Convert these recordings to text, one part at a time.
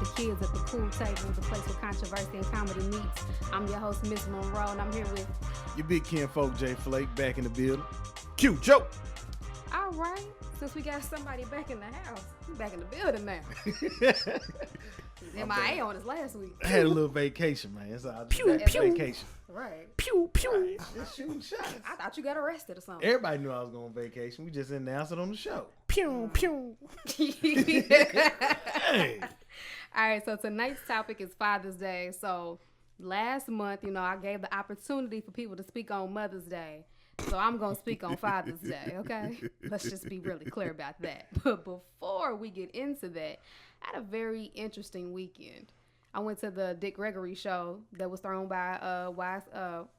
the kids at the pool table, the place where controversy and comedy meets. I'm your host, Miss Monroe, and I'm here with your big kinfolk, Jay Flake, back in the building. Q Joe. All right, since we got somebody back in the house, we back in the building now. MIA on us last week. I had a little vacation, man. It's a vacation. Right. Pew, pew. Right. Just shooting shots. I thought you got arrested or something. Everybody knew I was going on vacation. We just announced it on the show. Pew, pew. Hey. All right, so tonight's topic is Father's Day. So last month, I gave the opportunity for people to speak on Mother's Day. So I'm going to speak on Father's Day, okay? Let's just be really clear about that. But before we get into that, I had a very interesting weekend. I went to the Dick Gregory show that was thrown by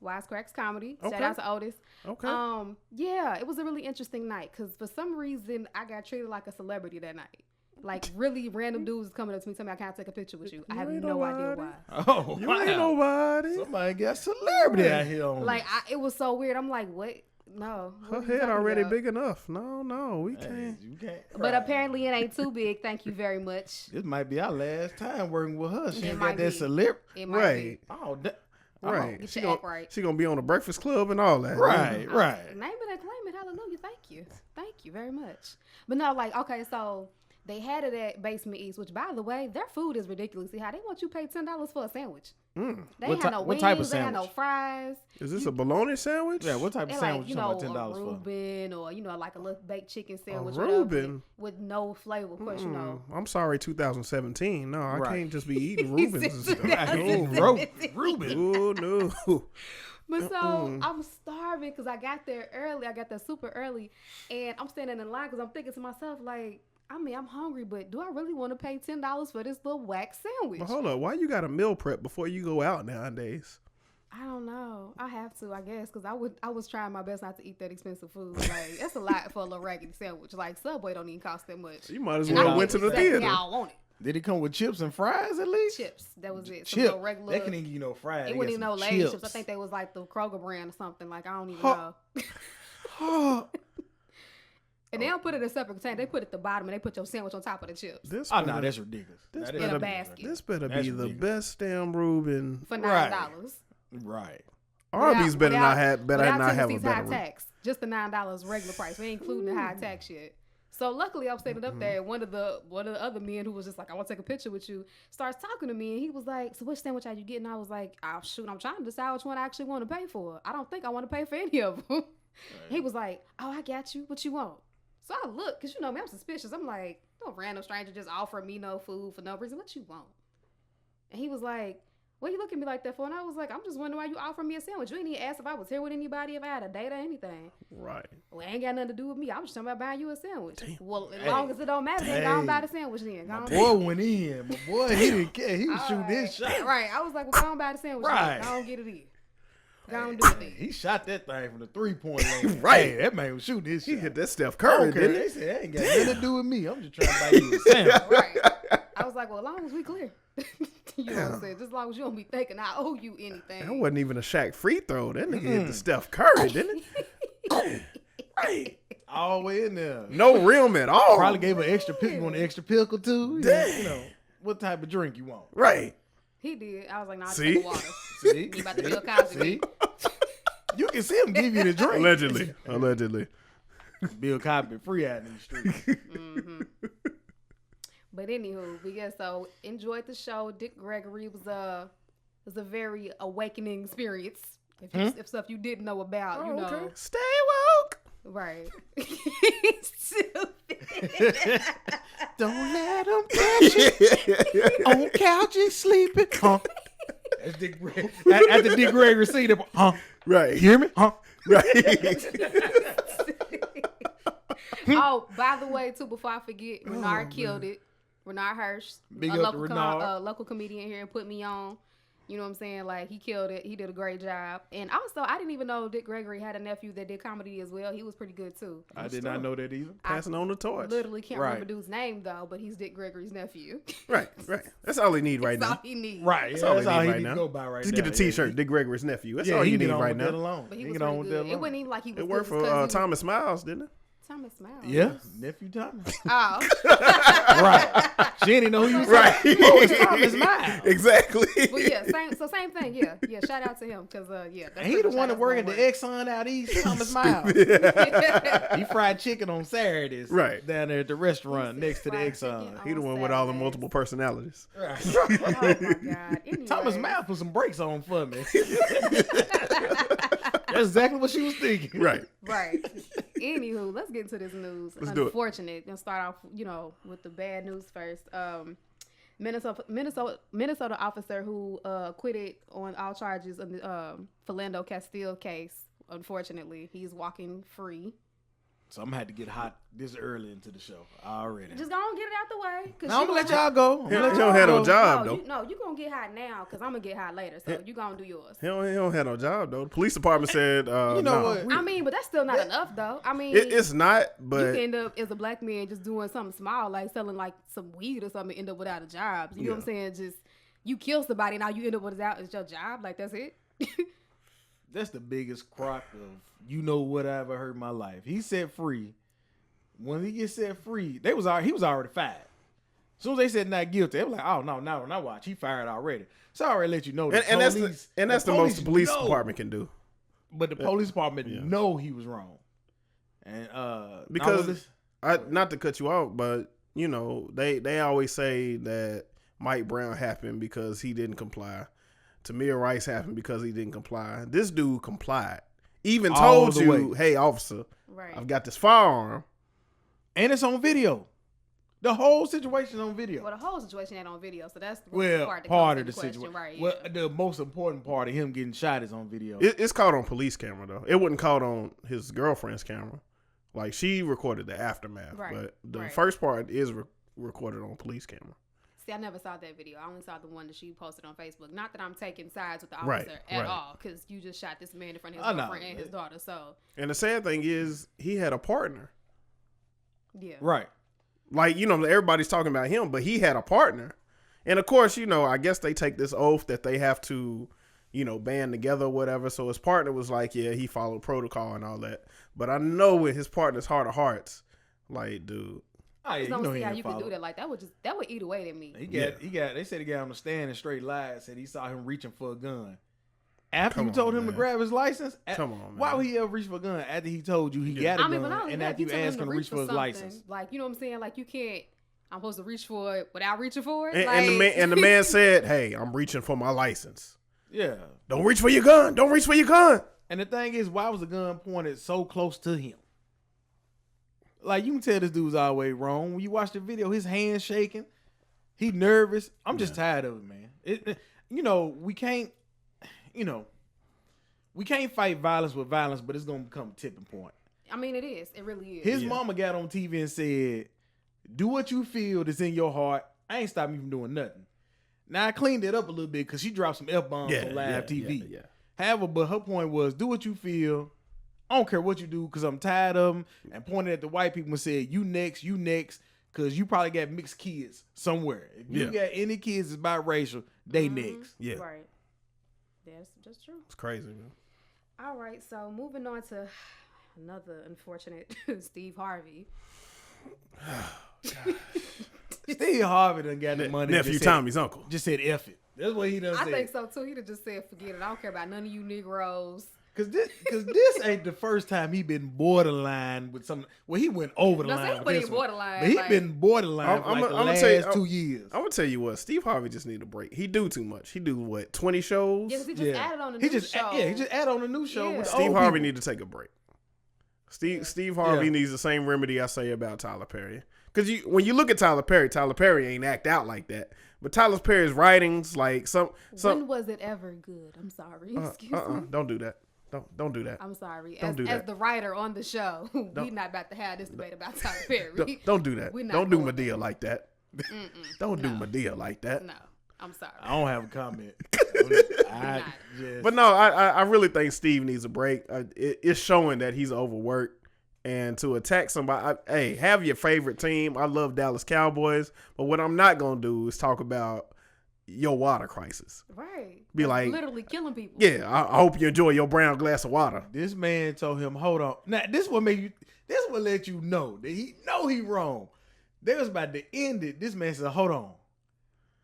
Wisecracks Comedy. Okay. Shout out to Otis. Okay. Yeah, it was a really interesting night because for some reason I got treated like a celebrity that night. Like really random dudes coming up to me telling me I can't take a picture with you. I have no idea why. Oh, You wow. ain't nobody. Somebody got celebrity out here on Like it was so weird. I'm like, what? No. Her what are you head talking already about? big enough. No, we can't. You can't. But apparently it ain't too big. Thank you very much. This might be our last time working with her. She It ain't might got that be. celebrity. It might Right. Oh, Right. Get She your gonna, act right. she gonna be on the Breakfast Club and all that. Right, be. right. Name it and claim it. Hallelujah. Thank you very much. But no, like, okay, so they had it at Basement East, which, by the way, their food is ridiculously high. They want you to pay $10 for a sandwich. Mm. They What ain't had ty- no what wings. type of They had no sandwich? fries. Is this a bologna sandwich? Yeah, what type of And sandwich like, you talking about a $10 for? Reuben or, like a little baked chicken sandwich. A whatever, Reuben? with no flavor, of course, I'm sorry, 2017. No, I Right. can't just be eating Reubens and stuff. Reuben. Oh, no. But so I'm starving because I got there early. I got there super early. And I'm standing in line because I'm thinking to myself, like, I'm hungry, but do I really want to pay $10 for this little whack sandwich? But hold up, why you got a meal prep before you go out nowadays? I don't know. I have to, I guess, because I was trying my best not to eat that expensive food. Like, that's a lot for a little raggedy sandwich. Like, Subway don't even cost that much. You might as And well I went to get the exactly theater. how I want it. Did it come with chips and fries at least? Chips. That was it. Some Chip. little regular. They couldn't even give you no fries. It They wasn't even got no some Lay's chips. chips. I think they was like the Kroger brand or something. Like, I don't even Huh. know. And they don't put it in a separate container. They put it at the bottom and they put your sandwich on top of the chips. This Oh, better- no, that's ridiculous. This That in is a ridiculous. basket. This better That's be the ridiculous. best damn Reuben. For $9. Right. Arby's better not have without not have a Tennessee's better high Reuben. tax. Just the $9 regular price. We ain't including the high tax yet. So luckily I was standing up there and one of the other men who was just like, I want to take a picture with you, starts talking to me and he was like, so which sandwich are you getting? I was like, oh shoot, I'm trying to decide which one I actually want to pay for. I don't think I want to pay for any of them. Right. He was like, oh, I got you. What you want? So I look, because me, I'm suspicious. I'm like, no random stranger just offer me no food for no reason. What you want? And he was like, what you looking at me like that for? And I was like, I'm just wondering why you offer me a sandwich. You ain't even asked if I was here with anybody, if I had a date or anything. Right. Well, it ain't got nothing to do with me. I'm just talking about buying you a sandwich. Damn. Well, as long as it don't matter, then go on buy the sandwich then. Go My on boy went in. My boy, he didn't care. He was shooting his shot. Right. I was like, well, go on buy the sandwich. Right. Then. Go on get it in. Go on do it then. He shot that thing from the 3-point line. Right. Hey, that man was shooting his He shot. hit that Steph I don't Curry, care. didn't They he? said, that ain't got nothing to do with me. I'm just trying to buy you a sandwich. Right. I was like, well, as long as we clear. You know what I'm saying? Just as long as you don't be thinking I owe you anything. That wasn't even a Shaq free throw. That nigga hit the Steph Curry, didn't he? Right. All the way in there. No rim at all. Probably gave an extra pickle. You want an extra pickle too? Damn. You know, what type of drink you want? Right. He did. I was like, nah, I'll See? take water. See? You about to Bill Cosby. See? You can see him give you the drink. Allegedly. Bill Cosby free out in the street. But anywho, so enjoyed the show. Dick Gregory was a very awakening experience. If stuff you didn't know about, you know. Okay. Stay woke. Right. Don't let him catch you on couches sleeping. Huh? That's Dick Gregory. After Dick Gregory see them, huh? Right. You hear me? Huh? Right. Oh, by the way, too, before I forget, Renard killed it. Renard Hirsch, Big a up to Renard. local comedian here, and put me on. You know what I'm saying? Like, he killed it. He did a great job. And also, I didn't even know Dick Gregory had a nephew that did comedy as well. He was pretty good, too. I did not know that either. Passing on the torch. Literally can't Right. remember dude's name, though, but he's Dick Gregory's nephew. Right. That's all he need right That's all now. he needs. Right. That's all he need right need now. to go by right Just now. get a T-shirt, Dick Gregory's nephew. That's Yeah, all he you can need get on right with that now. alone. But he He was get on pretty with good. that It alone. wasn't even like he was It good worked just 'cause for he- Thomas Miles, didn't it? Thomas Miles? Yeah, nephew Thomas. Oh. Right. She didn't know who you was Right. Oh, it's Thomas Miles. Exactly. Well, yeah, same thing. Yeah. Shout out to him because yeah. And he the one that work at the Exxon out east, Thomas Miles. He fried chicken on Saturdays, Right. down there at the restaurant next to the fried Exxon. chicken He the one with all the multiple personalities. Right. Oh my God. Anyway. Thomas Miles put some brakes on for me. That's exactly what she was thinking. Right. Right. Anywho, let's get into this news. Let's do it. Unfortunate. Gonna start off, with the bad news first. Minnesota officer who acquitted on all charges of the Philando Castile case. Unfortunately, he's walking free. So I'm gonna have to get hot this early into the show already. Just go and get it out the way. Now I'm gonna let y'all go. He don't have no job, though. You gonna get hot now because I'm gonna get hot later. So you gonna do yours. He don't have no job, though. The police department said, You know what? I mean, but that's still not enough, though. I mean, It's not, you but can end up as a black man just doing something small, like selling like some weed or something, end up without a job. You know what I'm saying? Just you kill somebody, now you end up without your job. Like that's it. That's the biggest crock of what I ever heard in my life. He set free. When he gets set free, he was already fired. As soon as they said not guilty, they were like, "Oh no, watch, he fired already." So I already let you know. and that's the most the police department can do. But the police department know he was wrong, and because not to cut you off, but they always say that Mike Brown happened because he didn't comply. Tamir Rice happened because he didn't comply. This dude complied. Even told you, "Hey, officer, Right. I've got this firearm." And it's on video. The whole situation on video. Well, the whole situation ain't on video, so that's the part of the question, situation. right? Well, the most important part of him getting shot is on video. It's caught on police camera though. It wasn't caught on his girlfriend's camera. Like she recorded the aftermath, but the first part is recorded on police camera. See, I never saw that video. I only saw the one that she posted on Facebook. Not that I'm taking sides with the officer at all, because you just shot this man in front of his girlfriend and his daughter. So, and the sad thing is, he had a partner. Yeah. Right. Like, everybody's talking about him, but he had a partner. And of course, I guess they take this oath that they have to, band together or whatever. So his partner was like, yeah, he followed protocol and all that. But I know in his partner's heart of hearts, like, dude. I just don't see how you could do that. Like, that would eat away at me. They said he got on the stand and straight lied, said he saw him reaching for a gun. After you told him to grab his license? Come on, man. Why would he ever reach for a gun after he told you he got a gun and after you asked him to reach for his license? Like, you know what I'm saying? Like, you can't, I'm supposed to reach for it without reaching for it? And the man said, hey, I'm reaching for my license. Yeah. Don't reach for your gun. Don't reach for your gun. And the thing is, why was the gun pointed so close to him? Like, you can tell this dude's always wrong. When you watch the video, his hand's shaking. He nervous. I'm just tired of it, man. We can't, we can't fight violence with violence, but it's going to become a tipping point. I mean, it is. It really is. His mama got on TV and said, do what you feel that's in your heart. I ain't stopping you from doing nothing. Now, I cleaned it up a little bit because she dropped some F-bombs on live TV. Yeah. However, but her point was, do what you feel. I don't care what you do because I'm tired of them. And pointed at the white people and said, you next, because you probably got mixed kids somewhere. If you got any kids that's biracial, they next. Yeah. Right. That's just true. It's crazy, man. All right, so moving on to another unfortunate Steve Harvey. Steve Harvey done got the money. Nephew Tommy's uncle. Just said F it. That's what he done said. I think so too. He done just said forget it. I don't care about none of you Negroes. Cause this ain't the first time he been borderline with something. Well, he went over the line. But he borderline. But he been borderline for the last 2 years. I'm gonna tell you what, Steve Harvey just need a break. He do too much. He do what, 20 shows? Yes, he just added on a new show. He just added on a new show. With Steve Harvey need to take a break. Steve Harvey needs the same remedy I say about Tyler Perry. Because when you look at Tyler Perry ain't act out like that. But Tyler Perry's writings, like some. When was it ever good? I'm sorry. Excuse me. Don't do that. Don't do that. I'm sorry. As the writer on the show, we not about to have this debate about Tyler Perry. Don't do that. Don't do Madea like that. Don't do Madea like that. No, I'm sorry. I don't have a comment. But no, I really think Steve needs a break. It's showing that he's overworked. And to attack somebody, hey, have your favorite team. I love Dallas Cowboys. But what I'm not going to do is talk about, your water crisis. Right. Be That's like, literally killing people. Yeah, I hope you enjoy your brown glass of water. This man told him, hold on. Now, this what let you know that he wrong. They was about to end it. This man said, hold on.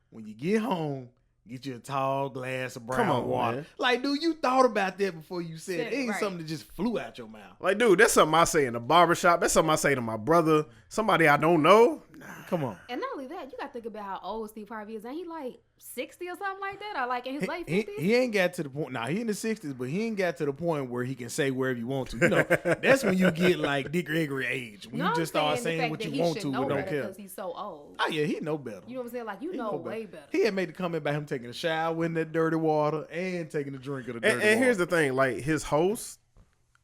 When you get home, get you a tall glass of brown water. Man. Like, dude, you thought about that before you said it. It ain't right. something that just flew out your mouth. Like, dude, that's something I say in the barbershop. That's something I say to my brother. Somebody I don't know. Come on. And not only that, you got to think about how old Steve Harvey is. Ain't he like 60 or something like that? Or like in his late 50s? He ain't got to the point. Nah, he in the 60s, but he ain't got to the point where he can say wherever you want to. You know, that's when you get like Dick Gregory age. When you just start saying what you want to and don't care. Because he's so old. Oh, yeah, he know better. You know what I'm saying? Like, you know way better. He had made the comment about him taking a shower in that dirty water and taking a drink of the dirty water. And here's the thing, like his host,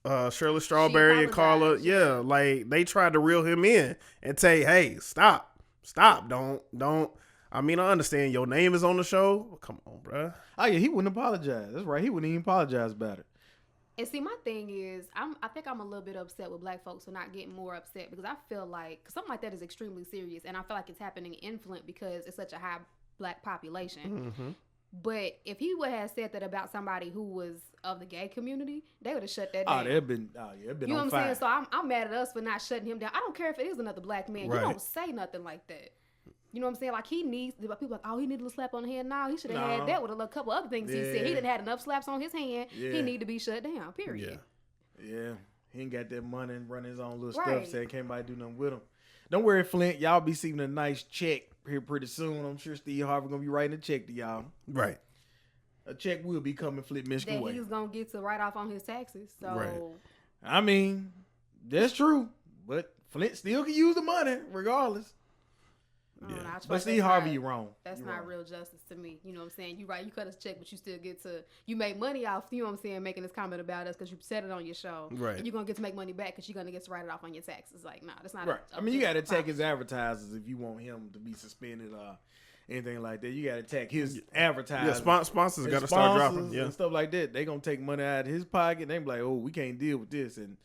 Shirley Strawberry and Carla, yeah, like they tried to reel him in and say, hey, stop, don't. I mean, I understand your name is on the show. But come on, bruh. Oh, yeah, he wouldn't apologize. That's right. He wouldn't even apologize about it. And see, my thing is, I think I'm a little bit upset with black folks for not getting more upset because I feel like something like that is extremely serious. And I feel like it's happening in Flint because it's such a high black population. Mm-hmm. But if he would have said that about somebody who was of the gay community, they would have shut that down. They've been you know what I'm saying? So I'm mad at us for not shutting him down. I don't care if it is another black man. Right. You don't say nothing like that. You know what I'm saying? Like, he needs, people like, oh, he needed a slap on the hand. No, he should have had that with a couple other things he said. He didn't have enough slaps on his hand. Yeah. He need to be shut down, period. Yeah. He ain't got that money and run his own little stuff. Said can't nobody do nothing with him. Don't worry, Flint. Y'all be receiving a nice check here pretty soon. I'm sure Steve Harvey gonna be writing a check to y'all. Right. A check will be coming Flint, Michigan way. That he's going to get to write off on his taxes. So, Right. I mean, that's true. But Flint still can use the money regardless. But Steve Harvey, you're wrong. That's you're not wrong. real justice to me. You know what I'm saying? You right. You cut us a check, but you still get to, you make money off, you know what I'm saying, making this comment about us because you said it on your show. Right. And you're going to get to make money back because you're going to get to write it off on your taxes. Like, nah, that's not Right. I mean, you got to attack his advertisers if you want him to be suspended or anything like that. You got to attack his advertisers. Yeah, sponsors got to start dropping. And stuff like that. They going to take money out of his pocket. They be like, oh, we can't deal with this. And,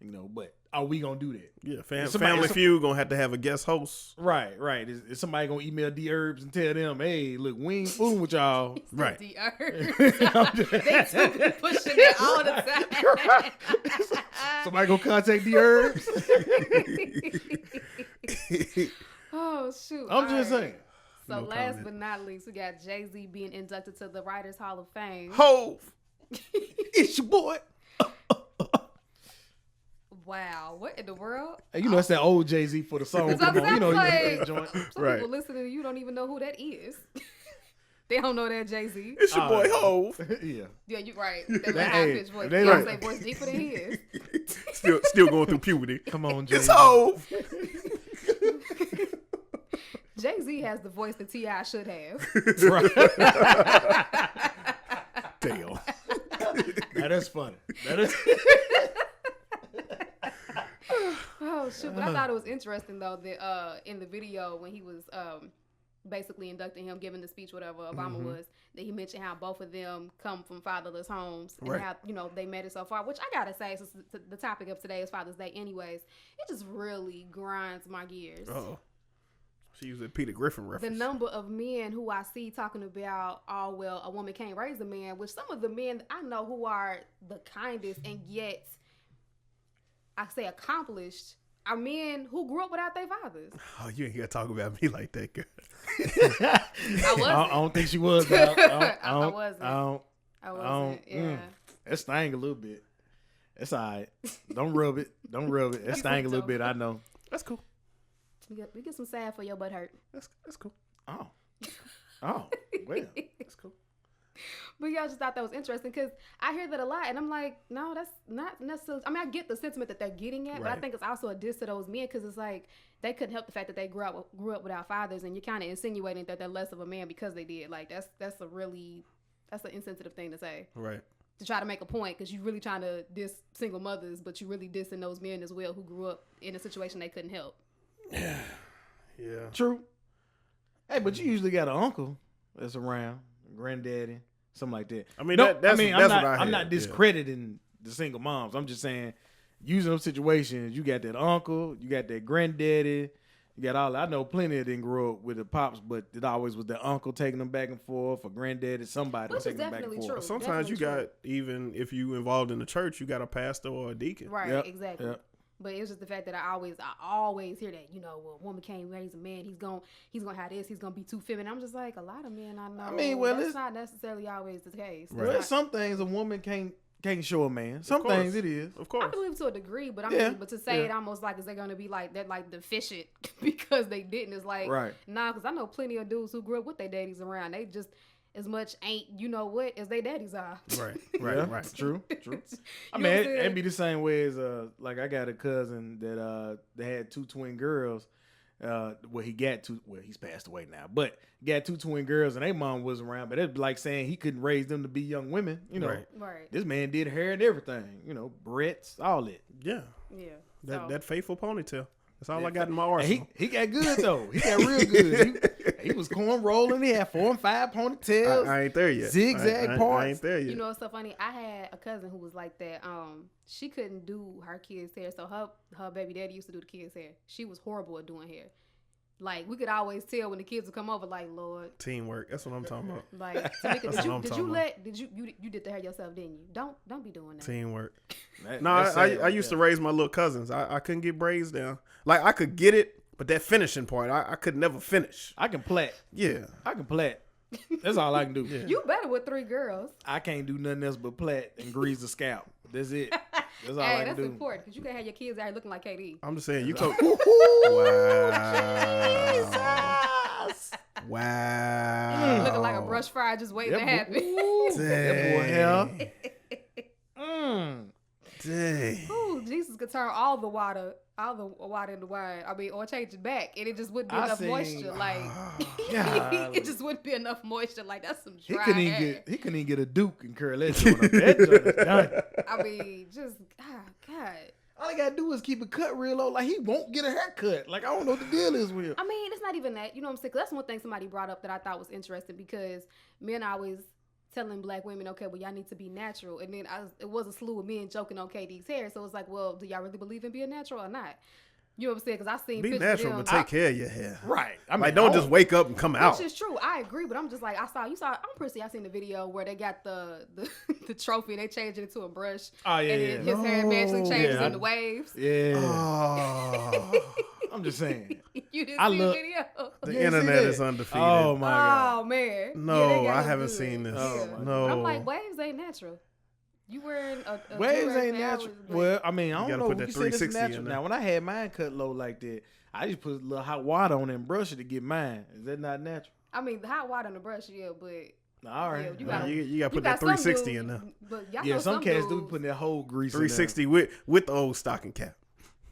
you know, but are we going to do that? Yeah, Family Feud going to have a guest host. Right. Is somebody going to email D-Herbs and tell them, hey, look, we ain't fooling with y'all. Right. D-Herbs. They too be pushing it all the time. Somebody going to contact D-Herbs? Oh, shoot. I'm just saying. So last but not least, we got Jay-Z being inducted to the Writers Hall of Fame. Hove. It's your boy. Wow, what in the world? Hey, you know, it's that old Jay-Z for the song. Come on, you know, like, joint. Some people listening to you don't even know who that is. They don't know that Jay-Z. It's your boy Hove. Yeah. Yeah, you right. That high pitched voice. They Beyonce say voice deeper than his. Still going through puberty. Come on, Jay-Z. It's Hove. Jay-Z has the voice that T.I. should have. Right. Damn. Now that's funny. That is. Oh shoot! But I thought it was interesting though that in the video when he was basically inducting him, giving the speech, whatever Obama was, that he mentioned how both of them come from fatherless homes and how they made it so far. Which I gotta say, since the topic of today is Father's Day, anyways, it just really grinds my gears. Oh, she used a Peter Griffin reference. The number of men who I see talking about, oh well, a woman can't raise a man. Which some of the men I know who are the kindest and yet I say accomplished are men who grew up without their fathers. Oh, you ain't gonna talk about me like that, girl. I don't think she was. I wasn't. I wasn't. Yeah. That sting a little bit. It's all right. Don't rub it. That sting a little bit. I know. That's cool. We get some sad for your butt hurt. That's cool. Oh, well, that's cool. But yeah, I just thought that was interesting because I hear that a lot, and I'm like, no, that's not necessarily. I mean, I get the sentiment that they're getting at, but I think it's also a diss to those men because it's like they couldn't help the fact that they grew up without fathers, and you're kind of insinuating that they're less of a man because they did. Like that's an insensitive thing to say, right? To try to make a point because you're really trying to diss single mothers, but you're really dissing those men as well who grew up in a situation they couldn't help. Yeah. True. Hey, but you usually got an uncle that's around, granddaddy, something like that. I mean, that's what I I'm not discrediting the single moms. I'm just saying, using those situations, you got that uncle, you got that granddaddy, You got all. I know plenty that didn't grow up with the pops, but it always was the uncle taking them back and forth, or granddaddy, somebody Which is taking them back and definitely forth. true. Sometimes you Definitely got, even if you involved in the church, you got a pastor or a deacon. Right, Yep, exactly. yep. But it was just the fact that I always hear that, well, a woman can't raise a man. He's gonna have this. He's gonna be too feminine. I'm just like, a lot of men I know. I mean, well, that's it's not necessarily always the case. Right. Well, some things a woman can't show a man. Some course. things it is. Of I course. believe to a degree, but Yeah, but to say it almost like, is they gonna be like that, like deficient because they didn't? It's like, Right. nah, because I know plenty of dudes who grew up with their daddies around. They just as much ain't as their daddies are. Right. Yeah, Right. True. I You mean, know what I'm saying? it'd be the same way as like I got a cousin that they had 2 twin girls. He's passed away now, but he got 2 twin girls and their mom wasn't around. But it'd be like saying he couldn't raise them to be young women. Right. Right. This man did hair and everything. Barrettes, all that. Yeah. Yeah. That faithful ponytail. That's all Yeah. I got in my And arsenal. he got good though. He got real good. He was corn rolling. He had 4 and 5 ponytails. I ain't there yet. Zigzag I parts. ain't there yet. You know what's so funny? I had a cousin who was like that. She couldn't do her kids' hair, so her baby daddy used to do the kids' hair. She was horrible at doing hair. Like, we could always tell when the kids would come over, like, Lord. Teamwork. That's what I'm talking about. Like, Tamika, That's what I'm talking about. you did the hair yourself, didn't you? Don't be doing that. Teamwork. That- No, that's sad. I used to raise my little cousins. I couldn't get braids down. Like, I could get it, but that finishing part, I could never finish. I can plait. Yeah. I can plait. That's all I can do. Yeah. You better with 3 girls. I can't do nothing else but plait and grease the scalp. That's it. That's all I Hey, can that's do. important because you can't have your kids out here looking like KD. I'm just saying, you could. Wow. Wow. Looking like a brush fryer just waiting to happen. That boy hell. Dang. Ooh, Jesus could turn all the water into wine. I mean, or change it back, and it just wouldn't be I enough seen- moisture. Like, Golly. it just wouldn't be enough moisture. Like, that's some He dry couldn't hair. even get a Duke and curl that joint up. That joint is done. I mean, just God. All he gotta do is keep it cut real low. Like he won't get a haircut. Like I don't know what the deal is with him. I mean, it's not even that. You know what I'm saying? 'Cause that's one thing somebody brought up that I thought was interesting because men are always telling black women, okay, well, y'all need to be natural. And then it was a slew of men joking on KD's hair. So it's like, well, do y'all really believe in being natural or not? You know what I'm saying? Because I seen Be pictures natural, of but them. take care of your hair. Right. I mean, Like, don't just wake up and come out. Which is true. I agree, but I'm just like, I'm pretty sure I seen the video where they got the the trophy and they changed it into a brush. Oh yeah, And yeah. then his hair magically changes Yeah, into waves. Yeah. Oh, I'm just saying. You didn't I see the look- video? the You ain't see internet that? is undefeated. Oh my god. Oh man. No, Yeah, they got I him haven't good. seen this. Oh, Yeah. my No. But I'm like, waves ain't natural. You wearing a Waves do-rag ain't now natural. is, like- Well, I mean, I You don't gotta know. put You that said it's 360 in natural. there. Now, when I had mine cut low like that, I just put a little hot water on it and brush it to get mine. Is that not natural? I mean, the hot water on the brush, yeah, but All right. Yeah, you Nah, gotta- you gotta you put got that some 360 dudes- in there. But y'all Yeah, know some cats do dudes- putting that whole grease in there. 360 with the old stocking cap.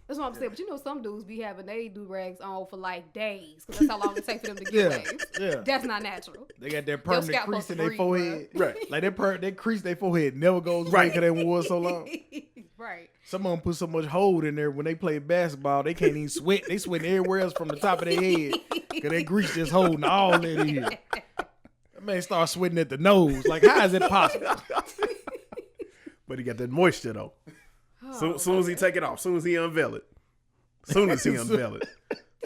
That's what I'm saying. But you know, some dudes be having they do rags on for like days because that's how long it takes for them to get Yeah, waves. yeah. That's not natural. They got that permanent scalp crease supposed in to their breathe, forehead. Right. Like that crease in their forehead never goes away Right. because they wore so long. Right. Some of them put so much hold in there when they play basketball, they can't even sweat. They sweating everywhere else from the top of their head because that grease just holding all that in. That man start sweating at the nose. Like, how is it possible? But he got that moisture though. Oh, Soon as he take it off, soon as he unveil it. Soon as he unveil it.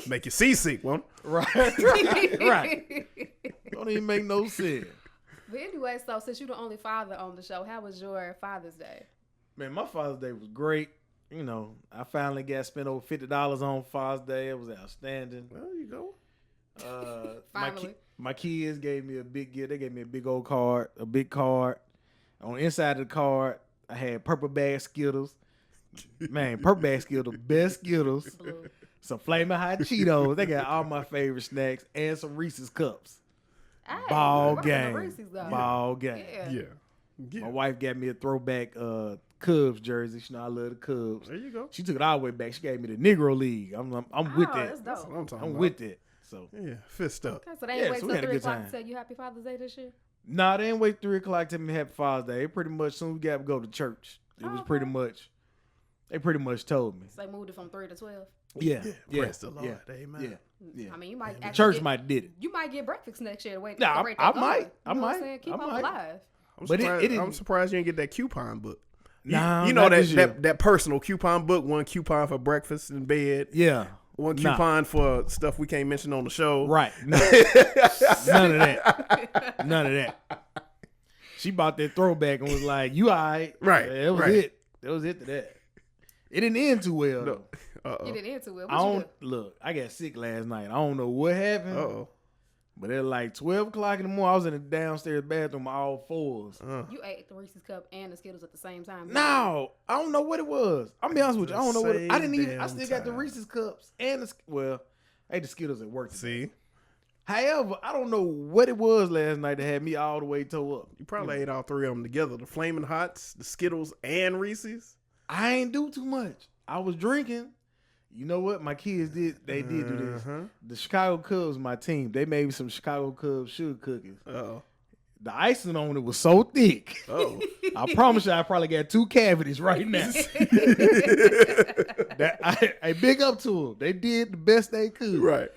Make you seasick, won't it? Right. Don't even make no sense. But anyway, so since you're the only father on the show, how was your Father's Day? Man, my Father's Day was great. You know, I finally got spent over $50 on Father's Day. It was outstanding. There you go. Finally. My kids gave me a big gift. They gave me a big old card, a big card. On the inside of the card, I had purple bag Skittles. Man, purple bag Skittles, the best Skittles. Blue. Some Flamin' Hot Cheetos. They got all my favorite snacks and some Reese's Cups. Hey, Ball right, the game. Reese's, though. Ball game. Yeah. Yeah. My wife got me a throwback Cubs jersey. You know, I love the Cubs. There you go. She took it all the way back. She gave me the Negro League. I'm with Oh, that. that's That's dope. what I'm talking I'm about. with it. So, Yeah, fist up. Okay, so they Yeah, ain't wait so we till had a 3 good o'clock time. to tell you Happy Father's Day this year? nah, they didn't wait 3 o'clock to me Happy Father's Day. They pretty much, soon we got to go to church. It was Okay. pretty much, they pretty much told me. So they moved it from 3 to 12. Yeah. Yeah, praise the Lord. Yeah. Amen. Yeah. Yeah. I mean, you might The actually church get, might did it. You might get breakfast next year. Wait, Nah, rate I that might. up. I You know what I'm might. saying? Keep I hope might. alive. I'm But surprised, it I'm surprised you didn't get that coupon book. Nah, you know not this year. that personal coupon book, one coupon for breakfast in bed. Yeah. One coupon for stuff we can't mention on the show. Right. No. None of that. None of that. She bought that throwback and was like, "You all right?" Right. That was it. That was it to that. It didn't end too well. No. Though. You didn't answer well. I don't look. I got sick last night. I don't know what happened. But at like 12 o'clock in the morning, I was in the downstairs bathroom all fours. You ate the Reese's cup and the Skittles at the same time. No, I don't know what it was. I'll be honest with you. I don't know what I didn't even. I still got the Reese's cups and I ate the Skittles at work today. See? However, I don't know what it was last night that had me all the way towed up. You probably ate all three of them together. The Flamin' Hots, the Skittles, and Reese's. I ain't do too much. I was drinking. You know what? My kids did. They did do this. The Chicago Cubs, my team, they made me some Chicago Cubs sugar cookies. Oh. The icing on it was so thick. Oh. I promise you, I probably got 2 cavities right now. I big up to them. They did the best they could. Right.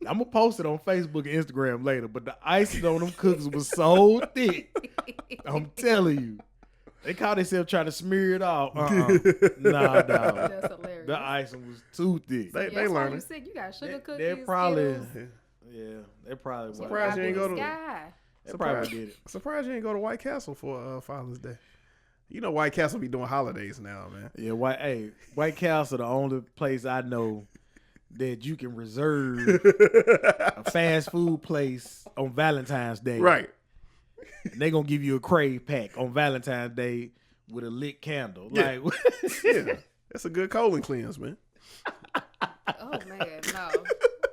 I'm gonna post it on Facebook and Instagram later. But the icing on them cookies was so thick. I'm telling you. They caught themselves trying to smear it off. Nah, dog. That's hilarious. The icing was too thick. They learning. You sick. You got sugar cookies. They're probably, Skittles. yeah, they probably. Surprised you ain't go to. They probably did it. Surprised you ain't go to White Castle for Father's Day. You know White Castle be doing holidays now, man. Yeah, White Castle, the only place I know that you can reserve a fast food place on Valentine's Day. Right. And they gonna give you a crave pack on Valentine's Day with a lit candle. Yeah. Like, Yeah, that's a good colon cleanse, man. Oh man, no.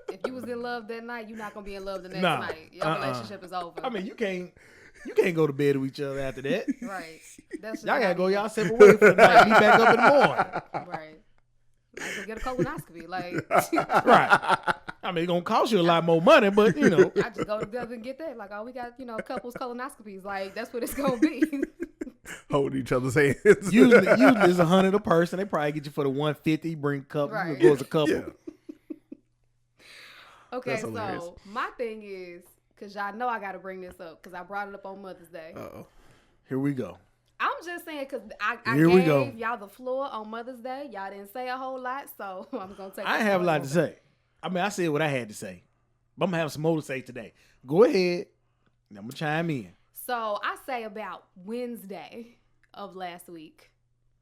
If you was in love that night, you're not gonna be in love the next Nah. night. Your relationship is over. I mean, you can't go to bed with each other after that. Right. That's just Y'all gotta not go even- y'all separate ways for the night. Be back up in the morning. Right. Like to get a colonoscopy. Like Right. I mean, it's gonna cost you a lot more money, but you know. I just go together and get that. Like, oh, we got, couples colonoscopies. Like, that's what it's gonna be. Hold each other's hands. Usually it's $100 a person. They probably get you for the $150. Bring a couple. Right. It goes a couple. Yeah. Okay, That's hilarious. so my thing is, because y'all know I got to bring this up, because I brought it up on Mother's Day. Uh-oh. Here we go. I'm just saying, because I Here we go. gave y'all the floor on Mother's Day. Y'all didn't say a whole lot, so I'm going to take I the have a floor. lot to say. I mean, I said what I had to say. But I'm going to have some more to say today. Go ahead. I'm going to chime in. So I say about Wednesday of last week,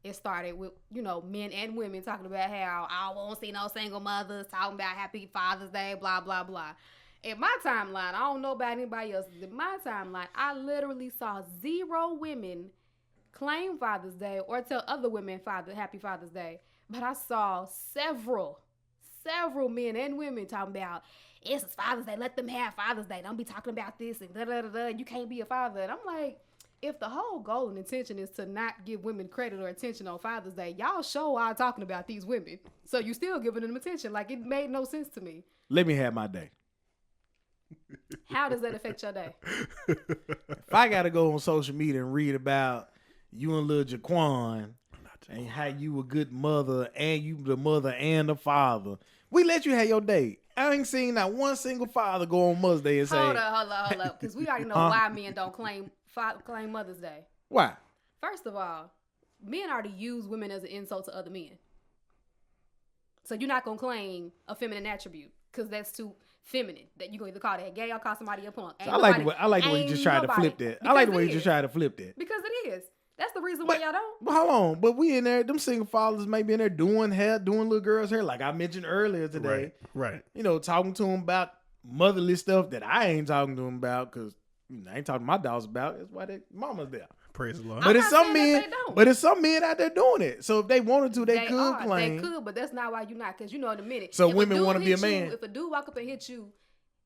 it started with, men and women talking about how I won't see no single mothers, talking about Happy Father's Day, blah, blah, blah. In my timeline, I don't know about anybody else. In my timeline, I literally saw 0 women claim Father's Day or tell other women Happy Father's Day. But I saw several men and women talking about, it's Father's Day, let them have Father's Day. Don't be talking about this and da-da-da-da, you can't be a father. And I'm like, if the whole goal and intention is to not give women credit or attention on Father's Day, y'all show are talking about these women. So you still giving them attention. Like, it made no sense to me. Let me have my day. How does that affect your day? If I got to go on social media and read about you and Lil Jaquan and how you a good mother and you the mother and the father, we let you have your day. I ain't seen not one single father go on Mother's Day and say, Hold up. Because we already know why men don't claim Mother's Day. why? First of all, men already use women as an insult to other men. So you're not going to claim a feminine attribute because that's too feminine. That you can either call that gay or call somebody a punk. So I like the way you just tried to flip that. I like the way you just tried to flip that. Because it is. That's the reason why y'all don't. But hold on. But we in there, them single fathers may be in there doing hair, doing little girls' hair, like I mentioned earlier today. Right. Talking to them about motherly stuff that I ain't talking to them about because I ain't talking to my dogs about. That's why their mama's there. Praise the Lord. But I'm it's not some saying that men. they don't. But it's some men out there doing it. So if they wanted to, they could claim. They could, but that's not why you're not. Because in a minute. So if women want wanna be a man. If a dude walk up and hit you,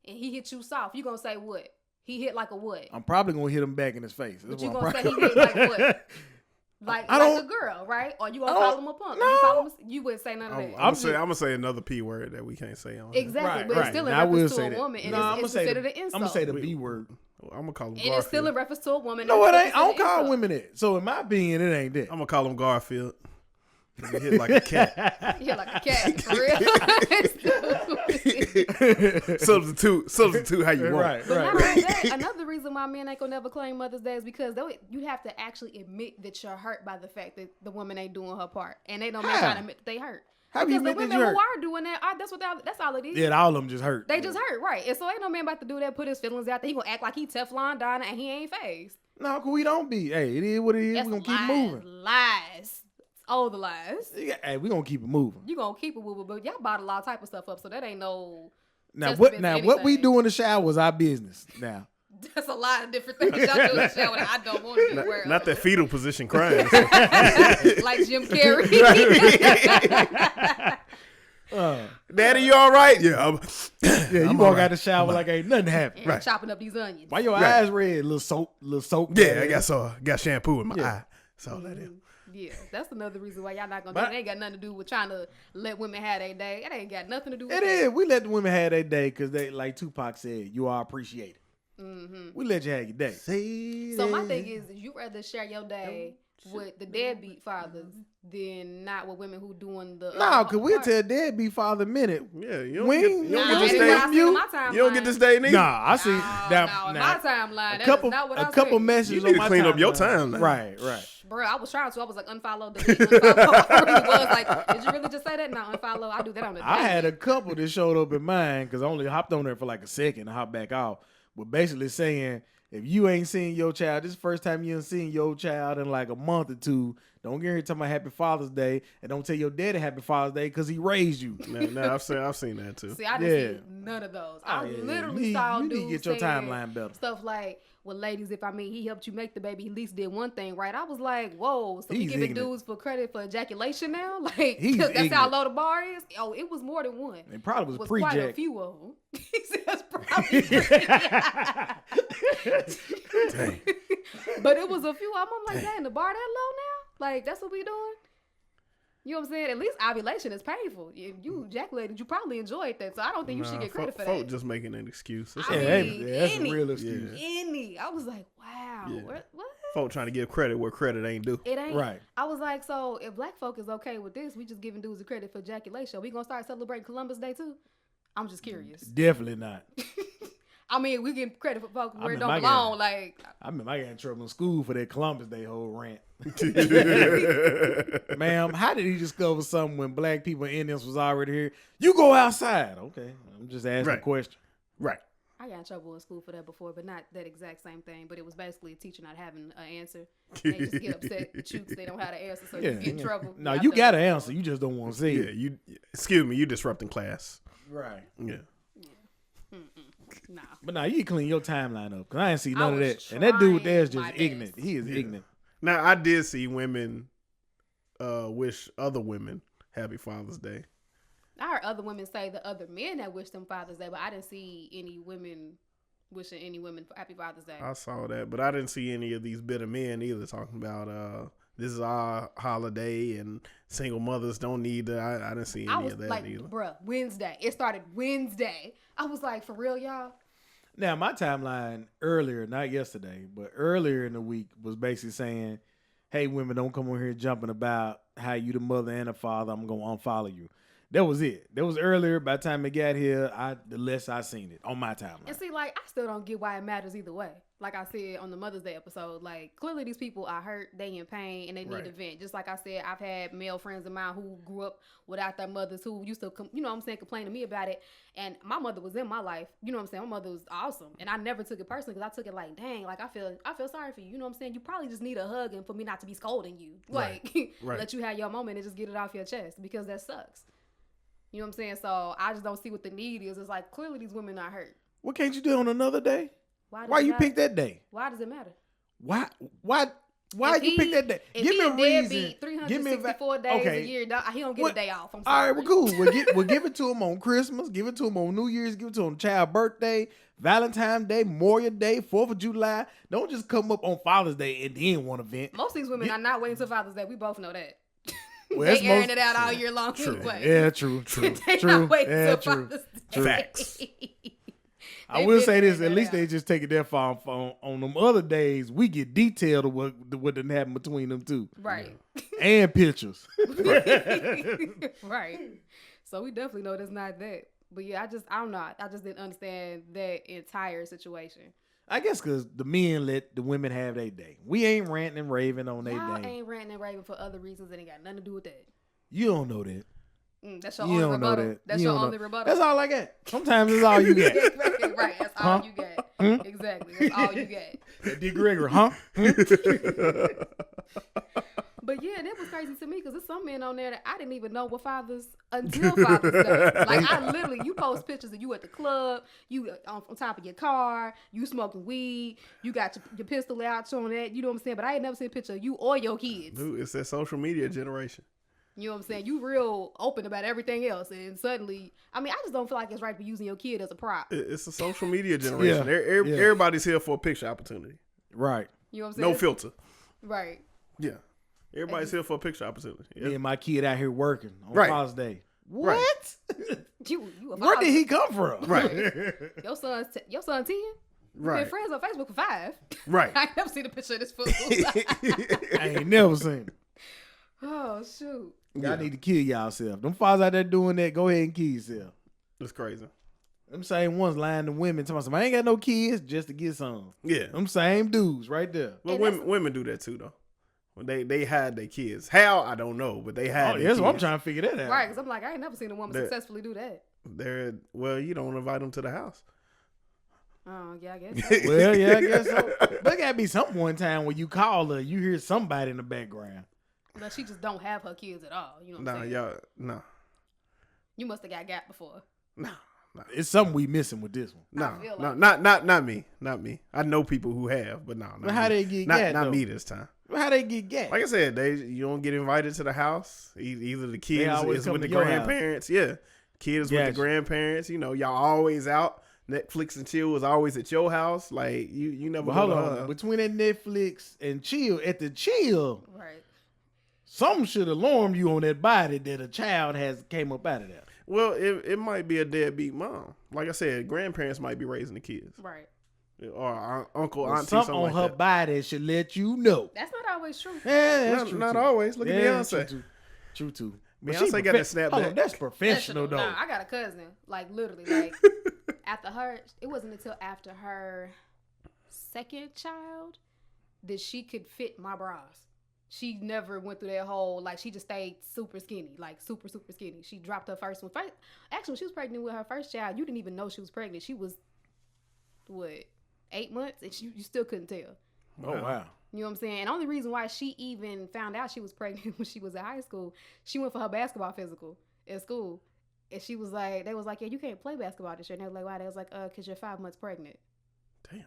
and he hit you soft, you gonna say what? He hit like a what? I'm probably gonna hit him back in his face. But you gonna say he hit like what? Like a girl, right? Or you gonna call him a punk? No. You wouldn't say none of that. I'm gonna say another P word that we can't say on here. Exactly, Right, but it's still in Now, I will reference to say a that. woman, and No, it's considered an insult. I'm gonna say the B word. I'm gonna call him And Garfield. it's still in reference to a woman. No, it and ain't. it's I don't considered an call insult. women that. So in my opinion, it ain't that. I'm gonna call him Garfield. You hit like a cat. Yeah, like a cat, for real. Substitute how you want. Right, But right. not only that, another reason why men ain't gonna never claim Mother's Day is because you have to actually admit that you're hurt by the fact that the woman ain't doing her part, and they don't make time to admit that they hurt. How do you Because the admit that women you who hurt? are doing that, that's all it is. Yeah, all of them just hurt. They just hurt, right? And so ain't no man about to do that, put his feelings out there. He gonna act like he Teflon Donna and he ain't phased. No, cause we don't be. Hey, it is what it is. That's We gonna keep lies, moving. Lies. All the lies. Yeah, hey, we gonna keep it moving. You gonna keep it moving, but y'all bottle all type of stuff up, so that ain't no. Now testament what? to Now what we anything. do in the shower is our business. Now That's a lot of different things y'all do in the shower that I don't want to be aware of. Not that fetal position crying. Like Jim Carrey. Daddy, you all right? Yeah. yeah, you I'm walk alright. out the shower like ain't nothing happened. And chopping up these onions. Why your Right. eyes red? Little soap. Yeah, I got shampoo in my Yeah. eye. That's all that is. Yeah, that's another reason why y'all not gonna But- do it. It ain't got nothing to do with trying to let women have their day. It ain't got nothing to do with It that. is. We let the women have their day because they, like Tupac said, you are appreciated. Mm-hmm. We let you have your day. So my thing is, you rather share your day with the deadbeat fathers than not with women who doing the No, because we'll part. tell deadbeat father a minute. Yeah, you don't We get, ain't- you don't Nah, get this that's day. what I see you- on my timeline. You don't get this day neither. Nah, I see. No, Now, in now, my timeline, a that couple, is not what a I couple said. messages You on need my to clean up your timeline. timeline. Right, right. Bro, I was trying to. I was like, unfollow, delete, unfollow. I really was like, did you really just say that? No, unfollow. I do that on the I daily. had a couple that showed up in mine because I only hopped on there for like a second and hopped back off. But basically saying, if you ain't seen your child, this is the first time you ain't seen your child in like a month or two, don't get here talking about Happy Father's Day and don't tell your daddy Happy Father's Day because he raised you. No, I've seen that too. See, I didn't Yeah. see none of those. Oh, I yeah, literally you saw need to dudes get your saying timeline better. stuff like, well, ladies, if I mean he helped you make the baby, he at least did one thing right. I was like, whoa, so we He's giving ignorant. dudes for credit for ejaculation now? Like, He's that's how ignorant. low the bar is? Oh, it was more than one. It probably was Quite a pre-jack. few of them. He says probably Dang. But it was a few of them. I'm like, dang, the bar that low now? Like, that's what we doing? You know what I'm saying? At least ovulation is painful. If you ejaculated, you probably enjoyed that. So I don't think you should get credit for folk that. just making an excuse. That's I all. Yeah, mean, that's any- a real excuse. Any. I was like, wow. Yeah. What? Folk trying to give credit where credit ain't due. It ain't. Right. I was like, so if black folk is okay with this, we just giving dudes the credit for ejaculation. We gonna start celebrating Columbus Day too? I'm just curious. Definitely not. I mean, we getting credit for folk where it mean, don't my belong. God. Like, I remember I got in trouble in school for that Columbus Day whole rant. Ma'am, how did he discover something when black people and Indians was already here? You go outside. Okay. I'm just asking a Right. question. Right. I got in trouble in school for that before, but not that exact same thing. But it was basically a teacher not having an answer. And they just get upset with you because they don't have an answer, so you get in trouble. No, Yeah, I you think got an that's answer. You just don't want to say Yeah, it. you. Excuse me, you disrupting class. Right. Yeah. Nah. But now you clean your timeline up because I ain't see none of was that. And that dude trying there's my just ignorant. best. He is Yeah. ignorant. Now I did see women wish other women Happy Father's Day. I heard other women say the other men that wish them Father's Day, but I didn't see any women wishing any women Happy Father's Day. I saw that, but I didn't see any of these bitter men either talking about this is our holiday and single mothers don't need to. I didn't see I any was of that like, either. bruh, Wednesday. It started Wednesday. I was like, for real, y'all? Now, my timeline earlier, not yesterday, but earlier in the week was basically saying, hey, women, don't come on here jumping about how you the mother and the father. I'm going to unfollow you. That was it. That was earlier. By the time it got here, the less I seen it on my timeline. And see, like, I still don't get why it matters either way. Like I said on the Mother's Day episode, like, clearly these people are hurt, they in pain, and they need Right. a vent. Just like I said, I've had male friends of mine who grew up without their mothers who used to, you know what I'm saying, complain to me about it. And my mother was in my life. You know what I'm saying? My mother was awesome. And I never took it personally because I took it like, dang, like, I feel sorry for you. You know what I'm saying? You probably just need a hug and for me not to be scolding you. Like, Right. let you have your moment and just get it off your chest because that sucks. You know what I'm saying? So I just don't see what the need is. It's like, clearly these women are hurt. What can't you do on another day? Does Why it you matter? pick that day? Why does it matter? Why If you he- pick that day? If Give he me a a reason. deadbeat, Give me 364 days okay. a year, he don't get What- a day off. I'm All sorry. right, well, cool. We'll give it to him on Christmas. Give it to him on New Year's. Give it to him on child birthday, Valentine's Day, Memorial Day, 4th of July. Don't just come up on Father's Day and then one event. Most of these women are not waiting till Father's Day. We both know that. Well, They that's airing most- it out all year long True. anyway. Yeah, true. They true. not waiting Yeah, till true. Father's True. Day. Facts. I will say this: at least they just take it that far on them other days. We get detailed of what done happened between them two, Right. and pictures. Right. So we definitely know that's not that. But yeah, I don't know. I just didn't understand that entire situation. I guess because the men let the women have their day. We ain't ranting and raving on their Y'all day. ain't ranting and raving for other reasons that ain't got nothing to do with that. You don't know that. That's your You only don't know rebuttal. that. That's You your don't know. only rebuttal. That's all I got. Sometimes it's all you get. Right. That's all you got. Exactly. That's all you got. Dick Gregory, huh? But yeah, that was crazy to me because there's some men on there that I didn't even know were fathers until Father's Day. Like I literally, you post pictures of you at the club, you on top of your car, you smoking weed, you got your pistol out showing that. You know what I'm saying? But I ain't never seen a picture of you or your kids. Dude, it's that social media generation. You know what I'm saying? You real open about everything else, and suddenly, I mean, I just don't feel like it's right to be using your kid as a prop. It's a social media generation. Yeah. Everybody's here for a picture opportunity. Right. You know what I'm saying? No filter. Right. Yeah. Everybody's here for a picture opportunity. Yeah. Me and my kid out here working on Right. Father's Day. Right. What? You a Where father. did he come from? Right. Your son 10? We've Right. been friends on Facebook for 5. Right. I ain't never seen a picture of this fool. I ain't never seen it. Oh, shoot. Y'all need to kill y'allself. Them fathers out there doing that, go ahead and kill yourself. It's crazy. Them same ones lying to women talking about, I ain't got no kids just to get some. Yeah. Them same dudes right there. Well, women do that too, though. When they hide their kids. How? I don't know, but they hide their That's kids. what I'm trying to figure that out. Right, because I'm like, I ain't never seen a woman That- successfully do that. Well, you don't invite them to the house. Oh, yeah, I guess so. Well, yeah, I guess so. But there gotta be some one time when you call her, you hear somebody in the background. But she just don't have her kids at all. You know what Nah, I'm saying? y'all, nah. You must have got gap before. Nah. It's something we missing with this one. No, feel no, like- not me. I know people who have, but no. But how they get not, gat, not though? me this time. How they get gat? Like I said, you don't get invited to the house. Either the kids always is come with the to your house. grandparents. Yeah, kids with Gotcha. the grandparents. You know, y'all always out. Netflix and chill was always at your house. Like you never. Well, go hold to on. her. Between that Netflix and chill, at the chill, Right. something should alarm you on that body that a child has came up out of there. Well, it might be a deadbeat mom. Like I said, grandparents might be raising the kids, Right. or uncle, Well, auntie, something something on like her that. body should let you know. That's not always true. Yeah, that's true. Not too. always. Look at Yeah, Beyonce. True too. But Beyonce she got that snap Hold on, back. that's professional though. Nah, I got a cousin. Like, literally, like, after her, it wasn't until after her second child that she could fit my bras. She never went through that whole, like, she just stayed super skinny, like, super, super skinny. She dropped her first one. Actually, when she was pregnant with her first child, you didn't even know she was pregnant. She was, 8 months? And you still couldn't tell. Oh wow. You know what I'm saying? And the only reason why she even found out she was pregnant when she was in high school, she went for her basketball physical at school. And she was like, they was like, yeah, you can't play basketball this year. And they was like, why? They was like, because you're 5 months pregnant. Damn,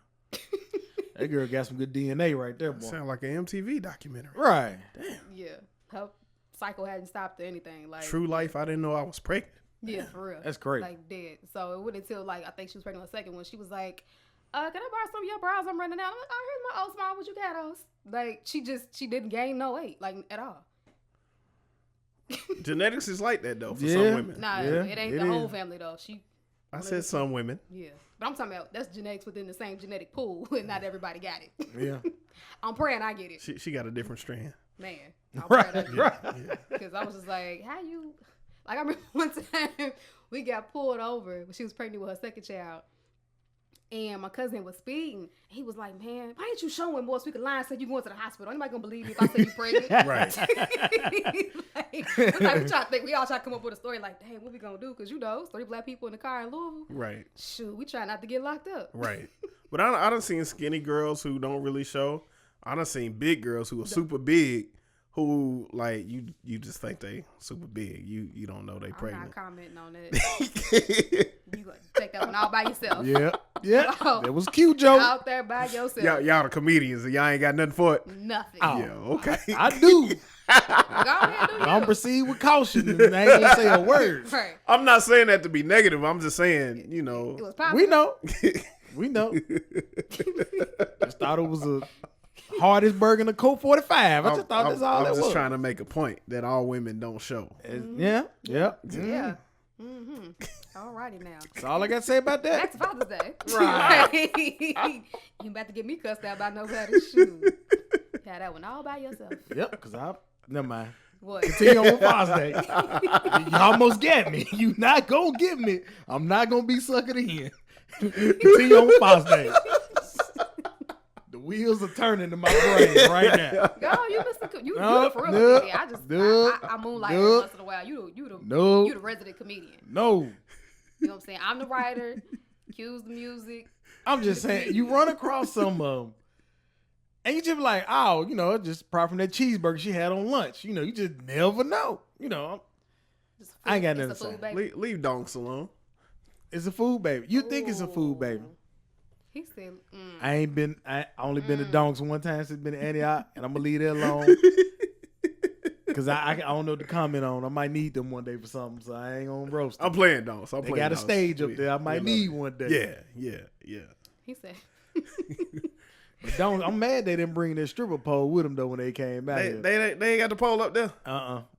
That girl got some good DNA right there, boy. sound like an MTV documentary. Right. Damn. Yeah. Her cycle hadn't stopped or anything. Like, True life. I didn't know I was pregnant. yeah, for real. That's crazy. Like, dead. So it wasn't until, like, I think she was pregnant on the second one. She was like, can I borrow some of your bras? I'm running out. I'm like, oh, here's my old small. What you got those? Like, she didn't gain no weight, like, at all. Genetics is like that though for Yeah. some women. Nah, Yeah, it ain't it the whole is. family, though. I said some women. Yeah. But I'm talking about, that's genetics within the same genetic pool, and not everybody got it. Yeah. I'm praying I get it. She got a different strand. Man. I'm praying I Right. get Right. it. Because I was just like, how you... Like, I remember one time we got pulled over when she was pregnant with her second child. And my cousin was speeding. He was like, man, why ain't you showing more speaker line said you going to the hospital? Anybody gonna believe me if I say you pregnant? Right. we all try to come up with a story like, dang, what we gonna do? Because, 3 black people in the car in Louisville. Right. Shoot, we try not to get locked up. Right. But I done seen skinny girls who don't really show. I done seen big girls who are super big who, like, you just think they super big. You don't know they I'm pregnant. not commenting on that. You gonna take that one all by yourself. Yeah. Yeah. Oh. That was cute, Joe. Out there by yourself. Y'all the comedians and y'all ain't got nothing for it. Nothing. Oh. Yeah, okay. I do. Go ahead, do you. I'm proceed with caution. And I ain't gonna say a word. Right. I'm not saying that to be negative. I'm just saying, It was popular. We know. We know. Just thought it was a hardest burger in a Colt 45. I just thought that's all I'm that just was. trying to make a point that all women don't show. Yeah. Yeah. Yeah. Alrighty now. That's all I got to say about that. Next Father's Day. Right. You about to get me cussed out by nobody. Shoot. Had that one all by yourself. Yep, because never mind. What? Continue on with Father's Day. You almost got me. You not going to get me. I'm not going to be suckered in. Continue on with Father's Day. The wheels are turning in my brain right now. Yo, you the for real comedian. I moonlight every once in a while. You the resident comedian. No. You know what I'm saying? I'm the writer. Cues the music. I'm just saying, you run across some of them, and you just be like, oh, just probably from that cheeseburger she had on lunch. You just never know. I ain't got nothing to say. Leave donks alone. It's a food baby. You think it's a food baby. He said, I only been to Donks one time since been to Antioch, and I'm gonna leave that alone. Cause I don't know what to comment on. I might need them one day for something, so I ain't gonna roast them. I'm playing Donks. They got a stage up there. I might need one day. Yeah. He said. But I'm mad they didn't bring their stripper pole with them though when they came out here. They ain't got the pole up there.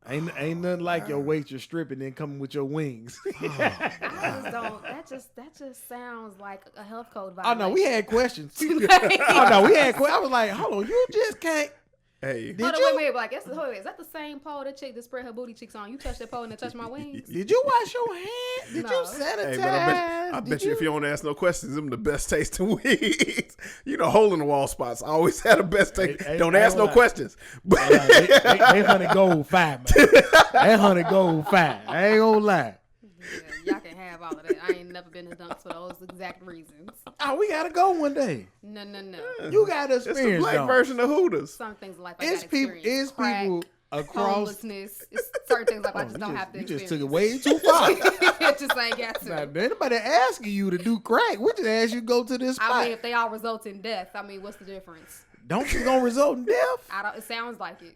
Ain't nothing like your waitress stripping then coming with your wings. I just don't. That just sounds like a health code violation. Oh no, we had questions. We had questions. I was like, hold on, you just can't. Hey, wait. Like, is that the same pole that chick that spread her booty cheeks on? You touched that pole and then touched my wings? Did you wash your hands? Did you sanitize? Hey, I bet you if you don't ask no questions, them the best tasting wings. Hole in the wall spots always had the best taste. Don't ask no questions. They honey gold fine, man. That honey gold fine. I ain't gonna lie. Yeah, y'all can have all of that. I ain't never been to Dunks for those exact reasons. Oh, we gotta go one day. No. You gotta experience. It's the black version of Hooters. Some things like it's people across homelessness. It's certain things like I just don't have to. You experience. just took it way too far. It just ain't got to. Now, anybody asking you to do crack? We just ask you to go to this spot. I mean, if they all result in death, what's the difference? Don't you gonna result in death? It sounds like it.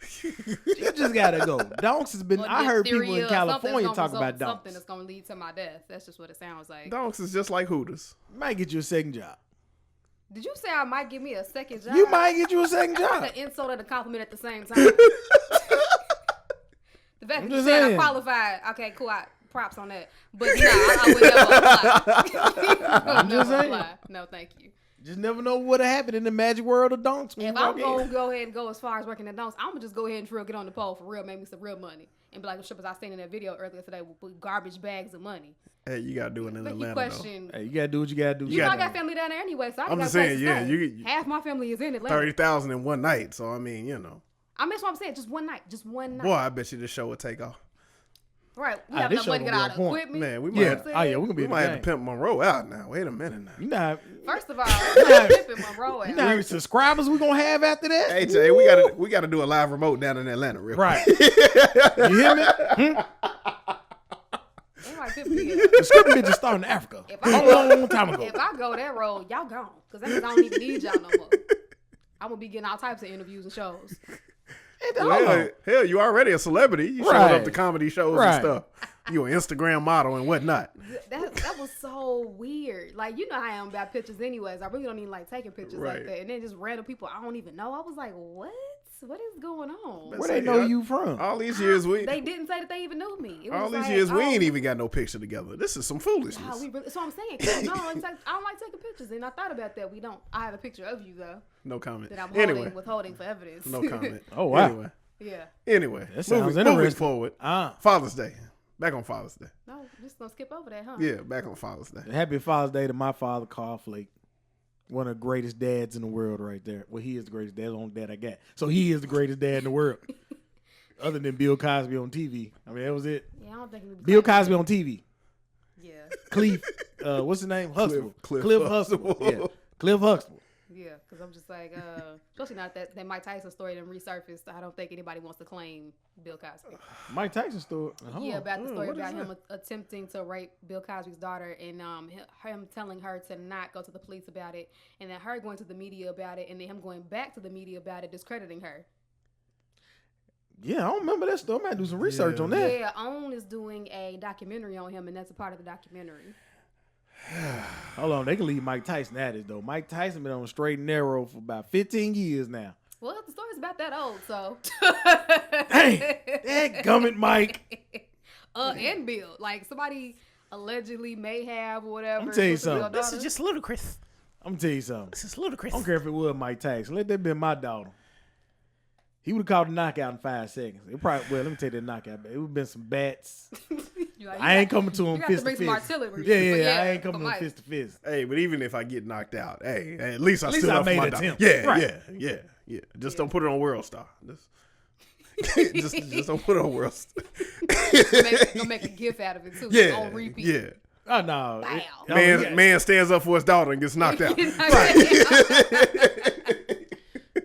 You just gotta go. Donks has been. I heard people in California talk about Donks. Something that's gonna lead to my death. That's just what it sounds like. Donks is just like Hooters. Might get you a second job. Did you say I might give me a second job? You might get you a second job. That's an insult and a compliment at the same time. The fact that you said I qualified. Okay, cool. Props on that. But no, I would never apply. I'm just saying. No, thank you. Just never know what'll happen in the magic world of Donks. If I'm gonna go ahead and go as far as working at Donks, I'm gonna just go ahead and get on the pole for real, make me some real money, and be like the strippers I seen in that video earlier today with garbage bags of money. Hey, you gotta do it in Atlanta. Hey, you gotta do what you gotta do. I got family down there anyway, so I'm just saying, half my family is in Atlanta. 30,000 in one night, so I mean, that's what I'm saying. Just one night. Boy, I bet you the show would take off. Right, we have enough money to get out of equipment. Man, we might. We're gonna be. We might have to pimp Monroe out now. Wait a minute now. You know. First of all, pimping Monroe out. You know how many subscribers we gonna have after that? Hey Jay, we gotta do a live remote down in Atlanta, real quick. Right? You hear me? The script bitch is starting in Africa. A long time ago. If I go that road, y'all gone, because that means I don't even need y'all no more. I'm gonna be getting all types of interviews and shows. Hell, you already a celebrity. You showed up to comedy shows and stuff. You an Instagram model and whatnot. That was so weird. Like, you know how I am about pictures anyways. I really don't even like taking pictures like that. And then just random people I don't even know. I was like, what? What is going on? Where they know you from? All these years they didn't say that they even knew me. All these years we ain't even got no picture together. This is some foolishness. That's what I'm saying. No, I don't like taking pictures. And I thought about that. I have a picture of you though. No comment. That I'm withholding for evidence. No comment. Oh wow. Anyway. Yeah. Anyway, that sounds interesting. Moving forward. Father's Day. Back on Father's Day. No, just gonna skip over that, huh? Yeah, back on Father's Day. Happy Father's Day to my father, Carl Flake. One of the greatest dads in the world right there. Well, he is the greatest dad. That's the only dad I got. So he is the greatest dad in the world. Other than Bill Cosby on TV. I mean, that was it. Yeah, I don't think he Bill Cosby on TV. Yeah. Cliff. What's his name? Huxtable. Cliff Huxtable. Yeah. Cliff Huxtable. Yeah, because I'm just like, especially now that Mike Tyson story done resurfaced, I don't think anybody wants to claim Bill Cosby. Mike Tyson story? Yeah, about the story about him attempting to rape Bill Cosby's daughter and him telling her to not go to the police about it, and then her going to the media about it, and then him going back to the media about it, discrediting her. Yeah, I don't remember that story. I might do some research on that. Yeah, OWN is doing a documentary on him, and that's a part of the documentary. Hold on, they can leave Mike Tyson at it though. Mike Tyson been on the straight and narrow for about 15 years now. Well, the story's about that old, so. Hey, that gummit, Mike. And Bill. Like, somebody allegedly may have or whatever. I'm tell you supposed to be something. your This is daughter. just ludicrous. I'm gonna tell you something. This is ludicrous. I don't care if it was Mike Tyson. Let that be my daughter. He would have called a knockout in 5 seconds. It probably let me take that knockout back. It would have been some bats. Like, I ain't coming to him got fist to bring to some fist. artillery. Yeah, But I ain't coming to him Mike. fist to fist. Hey, but even if I get knocked out, hey, at least I least stood I up for made my an dog. attempt. Yeah, Right. yeah. Just don't put it on World Star. Just don't put it on World Star. Gonna make a gif out of it too. Yeah, On repeat. yeah. Oh no, Wow. Man stands up for his daughter and gets knocked out.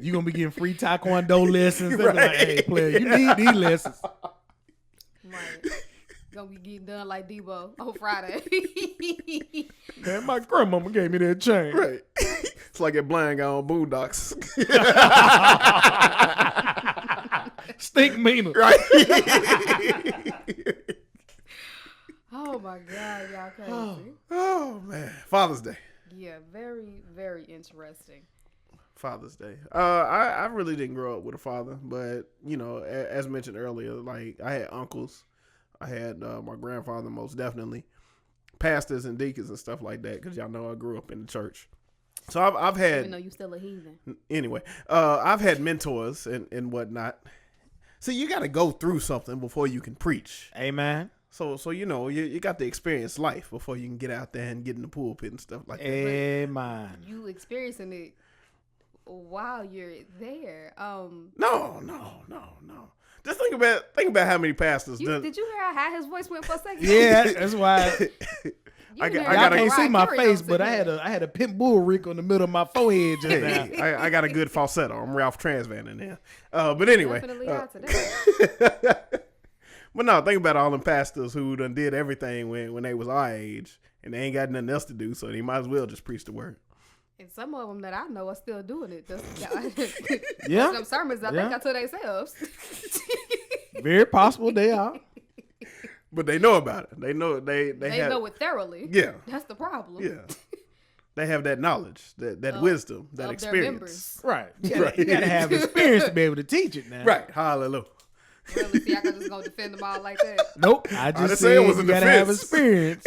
You gonna be getting free taekwondo lessons. They be like, hey, player, you need these lessons. Right. Gonna be getting done like Debo on Friday. Man, my grandmama gave me that chain. Right. It's like a blind guy on Boondocks. Stink meaner. Right. Oh my God, y'all crazy. Oh man, Father's Day. Yeah, very, very interesting. Father's Day. I really didn't grow up with a father, but you know, as mentioned earlier, like I had uncles, I had my grandfather, most definitely, pastors and deacons and stuff like that. Because y'all know I grew up in the church, so I've had. Even though you still a heathen. Anyway, I've had mentors and whatnot. So you got to go through something before you can preach. Amen. So you know you got to experience life before you can get out there and get in the pulpit and stuff like that. Amen. You experiencing it while you're there. No. Just think about how many pastors done. Did you hear how high his voice went for a second? Yeah, that's why. I Y'all gotta can't see my Mariah Carey face, but I on had a pit bull rick on the middle of my forehead just now. Hey, I got a good falsetto. I'm Ralph Transvan in there. But anyway. Definitely not today. But no, think about all them pastors who done did everything when they was our age and they ain't got nothing else to do, so they might as well just preach the word. And some of them that I know are still doing it. Yeah. Some sermons I think are to themselves. Very possible they are. But they know about it. They know they know it thoroughly. Yeah. That's the problem. Yeah. They have that knowledge, that wisdom, that of experience. Right. You gotta have experience to be able to teach it now. Right. Hallelujah. Really, see, I can just go defend them all like that. Nope. I just didn't said say it was a you gotta have defense. experience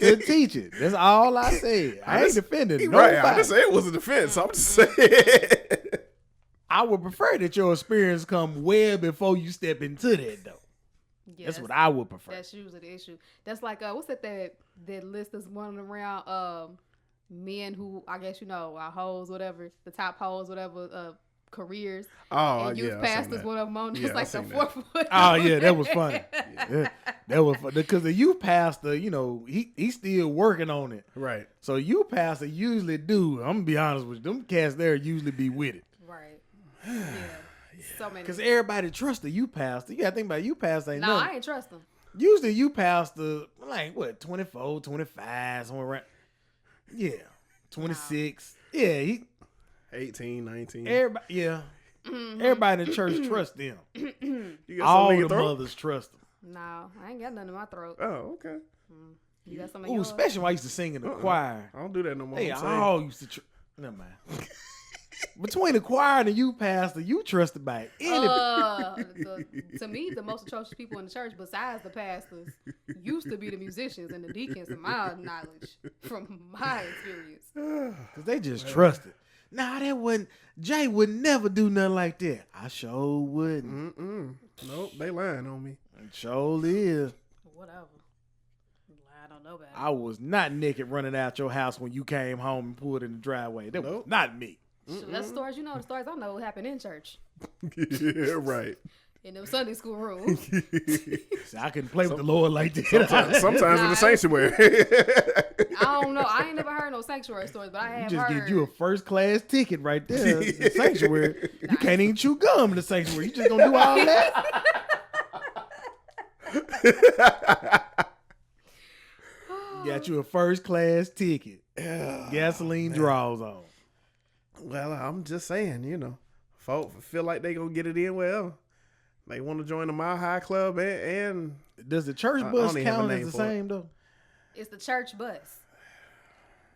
to teach it. That's all I said. I ain't defending Right. nobody. I didn't say it was a defense. I'm just saying. I would prefer that your experience come well before you step into that, though. Yeah, That's what I would prefer. That's usually the issue. That's like what's that list that's running around men who I guess are hoes, whatever, the top hoes, whatever, careers. Oh, and youth pastors, one of them on. Yeah, It's like I the seen fourth one. Oh yeah, that was funny. Yeah, that was fun because the youth pastor, he's still working on it. Right. So youth pastor usually do. I'm gonna be honest with you, them cats there usually be with it. Right. Yeah. So many. Because everybody trusts the youth pastor. You gotta think about youth pastor ain't No, nothing. I ain't trust them. Usually you pastor like what 24, 25, somewhere around. Yeah, 26. Wow. Yeah, he 18, 19. everybody. Yeah, everybody in the church trusts them. You got All something in the your throat? mothers trust them. No, I ain't got nothing in my throat. Oh, okay. You got something in Ooh, yours? especially when I used to sing in the choir. I don't do that no more. They I'm saying. all used to. Never mind. Between the choir and the youth pastor, you trusted by anybody. To me, the most atrocious people in the church, besides the pastors, used to be the musicians and the deacons, in my knowledge, from my experience. Because they just trusted. Nah, that wouldn't. Jay would never do nothing like that. I sure wouldn't. Nope, they lying on me. It sure is. Whatever. I don't know about it. I was not naked running out your house when you came home and pulled in the driveway. That was not me. So that's stories, the stories I know happen in church. Yeah, right. In them Sunday school rooms. See, I couldn't play with the Lord like that. Sometimes in the sanctuary. I don't know. I ain't never heard no sanctuary stories, but I have You just heard. get you a first class ticket right there. The sanctuary. You can't even chew gum in the sanctuary. You just gonna do all that? Got you a first class ticket. Gasoline draws on. Well, I'm just saying, folk feel like they gonna get it in wherever. They want to join the Mile High Club and Does the church I bus don't even have a count name as the for it. same though? It's the church bus.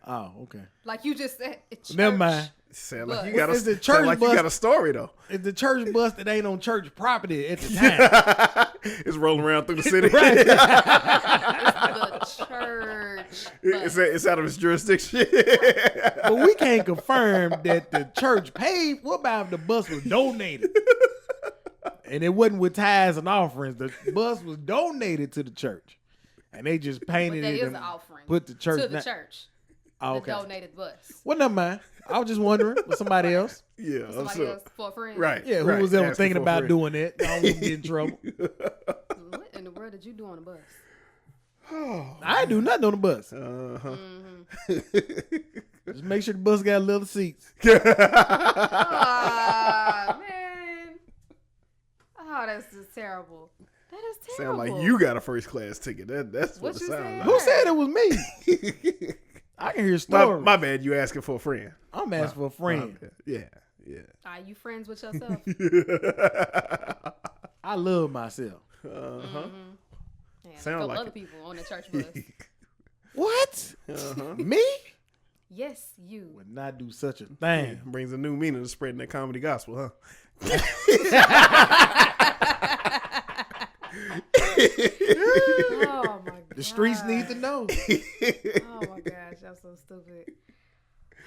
Oh, okay. Like you just said, it's Never church mind. Sound like bus. you got It's the a church sound like you bus. got a story though. It's the church bus that ain't on church property at the time. It's rolling around through the city. Right. It's the church bus. It's out of its jurisdiction. But we can't confirm that the church paid. What about if the bus was donated? And it wasn't with tithes and offerings. The bus was donated to the church. And they just But painted that it is and an offering put the church to the na- church. Oh, The okay. donated bus. Well, never mind. I was just wondering with somebody else. Yeah, Somebody else for a friend. right. Yeah, who right. was ever Asking thinking for a about friend. doing that? I don't want to get in trouble. What in the world did you do on the bus? I ain't do nothing on the bus. Uh-huh. Just make sure the bus got leather seats. Ah, man. Oh, that's just terrible. That is Sound terrible. like you got a first class ticket. That's what What it you sounds said? like. Who said it was me? I can hear stories. My bad. You asking for a friend? I'm asking for a friend. My bad. Yeah. Are you friends with yourself? I love myself. Uh-huh. Yeah, Sound a couple like other it. people on the church bus. What? Uh-huh. Me? Yes, you. Would not do such a thing. Brings a new meaning to spreading that comedy gospel, huh? Oh my god. The streets need to know. Oh my gosh, I'm so stupid.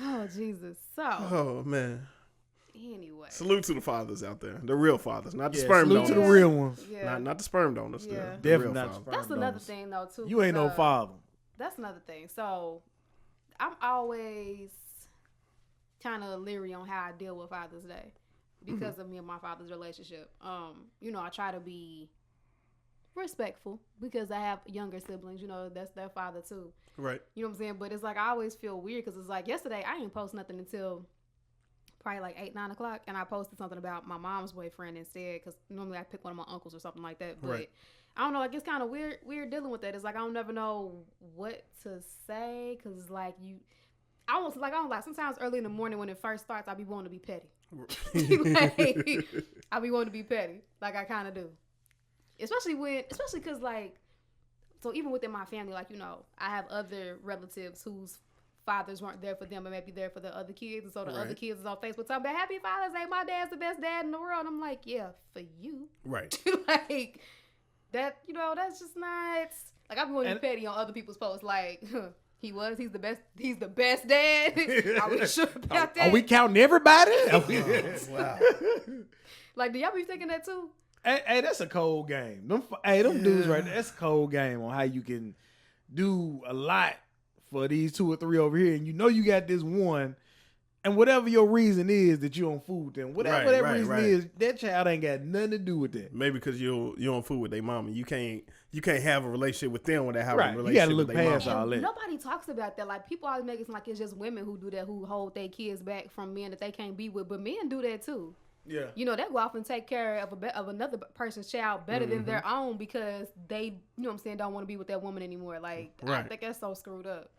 Oh Jesus. So Oh man. anyway. Salute to the fathers out there. The real fathers, not the Yeah, sperm salute donors. to the real ones. Yeah. Not the sperm donors. Yeah. The Definitely real not the fathers. sperm That's another donors. thing though too. You ain't no 'cause, father. That's another thing. So I'm always kind of leery on how I deal with Father's Day because of me and my father's relationship. I try to be respectful because I have younger siblings. That's their father too. Right. You know what I'm saying? But it's like I always feel weird because it's like yesterday I didn't post nothing until probably like 8-9 o'clock, and I posted something about my mom's boyfriend instead because normally I pick one of my uncles or something like that. But Right. I don't know. Like it's kind of weird dealing with that. It's like I don't never know what to say because it's like I don't like sometimes early in the morning when it first starts, I be wanting to be petty. Like, I be wanting to be petty, like I kind of do. Especially because like, so even within my family, like I have other relatives whose fathers weren't there for them, but maybe there for the other kids, and so the other kids is on Facebook talking about Happy Father's Day. My dad's the best dad in the world. I'm like, yeah, for you, Right. like that. That's just not like I'm going to be petty on other people's posts, like. He's the best dad. Are we sure about that? Are we counting everybody? Wow. Like, do y'all be thinking that too? Hey, that's a cold game. Them dudes right there, that's a cold game on how you can do a lot for these 2 or 3 over here. And you got this one, and whatever your reason is that you don't fool with them, whatever that reason is, that child ain't got nothing to do with that. Maybe because you don't fool with their mama. You can't have a relationship with them without having Right. a You relationship gotta look with their past mama. all that. Nobody talks about that. Like, people always make it seem like it's just women who do that, who hold their kids back from men that they can't be with. But men do that too. Yeah. They go off and take care of another person's child better than their own because they, don't want to be with that woman anymore. Like, I Right. think that's so screwed up.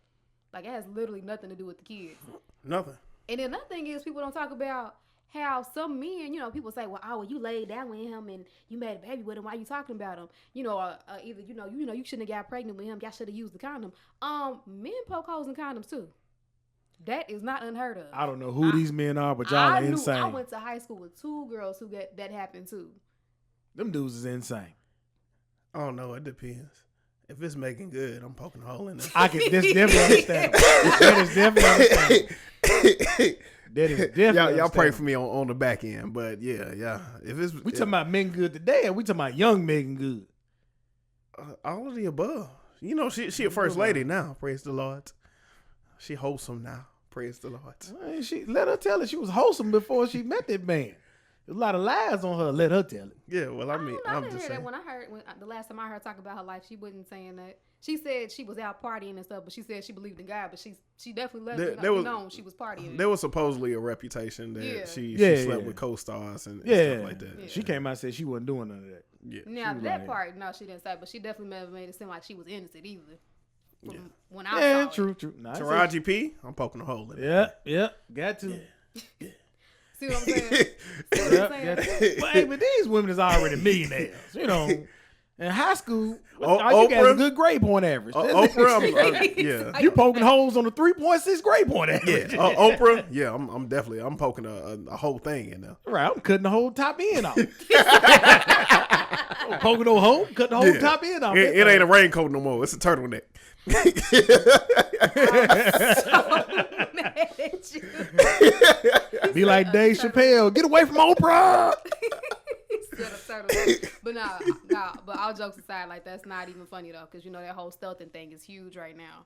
Like, it has literally nothing to do with the kids. Nothing. And then another thing is people don't talk about how some men, people say, well, you laid down with him and you made a baby with him. Why you talking about him? Either, you shouldn't have got pregnant with him. Y'all should have used the condom. Men poke holes in condoms too. That is not unheard of. I don't know who these men are, but y'all are insane. I went to high school with 2 girls who that happened too. Them dudes is insane. I don't know. It depends. If it's making good, I'm poking a hole in it. That's definitely understandable. That is definitely understandable. That is definitely Y'all pray for me on the back end, but yeah. If it's We talking about men good today, and we talking about young Megan Good. all of the above. She a first lady now. Praise the Lord. She wholesome now. Praise the Lord. Well, let her tell it. She was wholesome before she met that man. There's a lot of lies on her. Let her tell it. Yeah, well, I mean, I I'm didn't just hear saying. that when the last time I heard her talk about her life, she wasn't saying that. She said she was out partying and stuff, but she said she believed in God, but she definitely let it be known she was partying. There was supposedly a reputation that Yeah. she Yeah, slept yeah. with co-stars and Yeah, stuff like that. Yeah. She came out and said she wasn't doing none of that. Yeah. Now She was that like- part, no, she didn't say, but she definitely never made it seem like she was innocent either. Yeah. When I Yeah, saw true. it. Nah, I said- Taraji P, I'm poking a hole in it. Yeah, got to. See what I'm saying? See what I'm Yep, saying? got to. But these women is already millionaires. In high school, Oh, all you got is a Oprah? good grade point average. Oprah, yeah. You poking holes on the 3.6 grade point average. Yeah, Oprah. Yeah, I'm definitely. I'm poking a whole thing in there. Right, I'm cutting the whole top end off. I'm poking no hole, cut the whole Yeah. top end off. It ain't a raincoat no more. It's a turtleneck. Mad at you. Be like Dave Chappelle, get away from Oprah. But but all jokes aside, like that's not even funny though, because you know that whole stealthing thing is huge right now.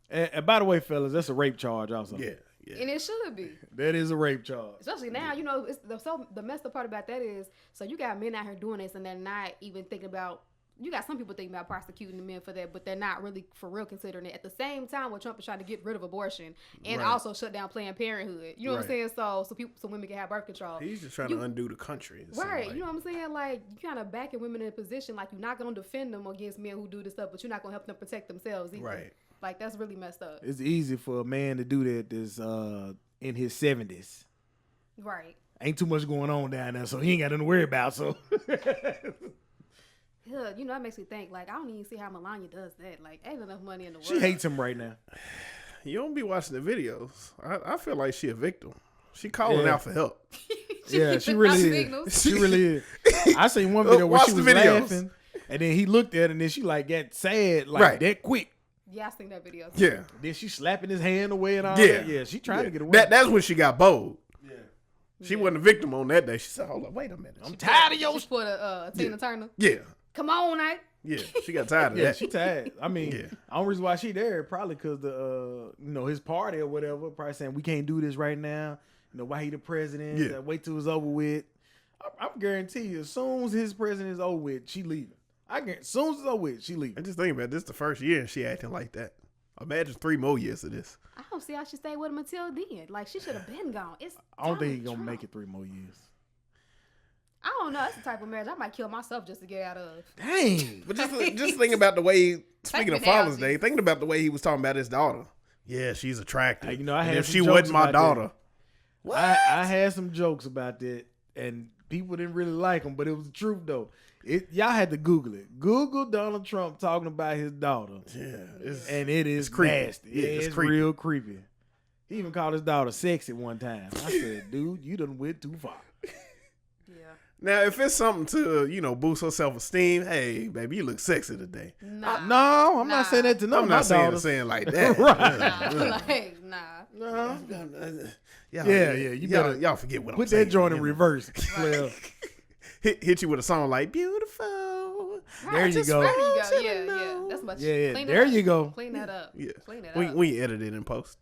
And by the way, fellas, that's a rape charge also. Yeah. And it should be. That is a rape charge. Especially now, you know, it's the messed up part about that is, so you got men out here doing this and they're not even thinking about, you got some people thinking about prosecuting the men for that, but they're not really for real considering it. At the same time, when Trump is trying to get rid of abortion and also shut down Planned Parenthood, you know what I'm saying? So women can have birth control. He's just trying to undo the country. Right. You know what I'm saying? Like, you kind of backing women in a position like you're not going to defend them against men who do this stuff, but you're not going to help them protect themselves either. Right. Like, that's really messed up. It's easy for a man to do that that's in his 70s. Right. Ain't too much going on down there, so he ain't got nothing to worry about. So, Yeah, you know, that makes me think, like, I don't even see how Melania does that. Like, ain't enough money in the world. she hates him right now. You don't be watching the videos. I feel like she a victim. She calling out for help. Yeah, she really is. signals. She really is. I seen one video where Watch she the was videos. laughing, and then he looked at her, and then she like got sad like that quick. Yeah, I seen that video. Yeah. Then she slapping his hand away and all Yeah. that. Yeah, she trying to get away. That's when she got bold. yeah. She wasn't a victim on that day. She said, hold up, wait a minute. I'm tired of your She put a Tina Turner. Yeah. Come on, Nate. Yeah. She got tired of Yeah, that. she tired. I mean, Yeah. the only reason why she there probably because the his party or whatever probably saying we can't do this right now. You know why he the president? Yeah. Wait till it's over with. I guarantee you, as soon as his president is over with, she leaving. I guarantee, as soon as it's over with, she leaving. And just think about it, this the first year and she acting like that. Imagine 3 more years of this. I don't see how she stayed with him until then. Like, she should have been gone. I don't think he's gonna make it 3 more years. I don't know. That's the type of marriage I might kill myself just to get out of. Dang. But just think about the way, speaking of an Father's L, Day, Jesus. thinking about the way he was talking about his daughter. Yeah, she's attractive. You know, I And had if some she jokes wasn't my about daughter. What? I had some jokes about that, and people didn't really like them, but it was the truth though. Y'all had to Google it. Google Donald Trump talking about his daughter. Yeah. And it is creepy. nasty. Yeah, it's it's creepy. real creepy. He even called his daughter sexy one time. I said, dude, you done went too far. Yeah. Now, if it's something to, boost her self-esteem, hey, baby, you look sexy today. Nah. No, I'm not saying that to none I'm of my not saying daughters. saying like that. Right. Like, nah. No. Yeah, you better y'all forget what I'm Put saying. that joint in you know. reverse. Player. Hit you with a song like "Beautiful." There you go. There you want go. you to Yeah, know. That's much. Yeah, Clean it there up. you go. Clean that up. Yeah, Clean it up. we edit it in post.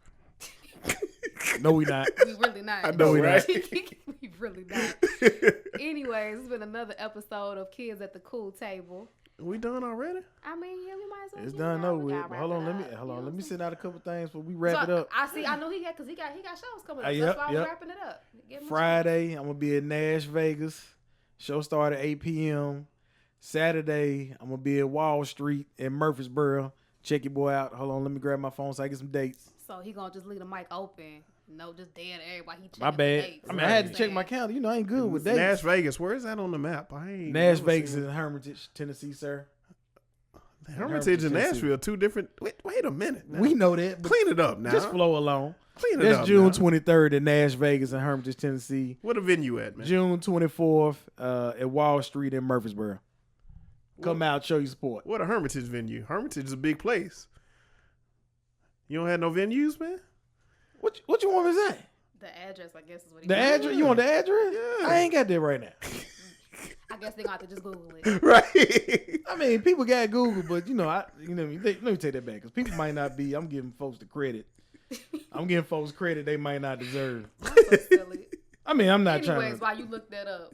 No, we not. We really not. I know, we right? We really not. Anyways, it's been another episode of Kids at the Cool Table. We done already? I mean, yeah, we might as well. It's get done it out. over We with. gotta Hold wrap on, it let me up. hold on. You Let me know send out a couple things before we what wrap I'm it saying? up. I see. I know he got because he got shows coming up. Yep, That's why I was yep. wrapping it up. Give him a Friday, I'm gonna be in Nash, Vegas. Show start at 8 p.m. Saturday, I'm gonna be at Wall Street in Murfreesboro. Check your boy out. Hold on, let me grab my phone so I get some dates. chance. So he gonna just leave the mic open. No, just dead air while he checking My the bad. dates. I mean, I had to check my calendar. You know, I ain't good with dates. Nash Vegas. Where is that on the map? I ain't Nash, never Vegas, seen and Hermitage, Tennessee, sir. it. Hermitage and Tennessee. Nashville, 2 different. Wait a minute. Now. We know that, but Clean it up now. just flow along. Clean it That's up. June now. 23rd in Nash, Vegas, and Hermitage, Tennessee. What a venue at, man? June 24th at Wall Street in Murfreesboro. Come out, show your support. What a Hermitage venue. Hermitage is a big place. You don't have no venues, man? What you want me to say? The address, I guess, is what he The got. address? You want the address? Yeah. I ain't got that right now. I guess they gonna have to just Google it. Right. I mean, people got Google, but let me take that back because people might not be. I'm giving folks the credit. I'm giving folks credit they might not deserve. That's so silly. I mean, I'm not trying Anyways, to. while you look that up,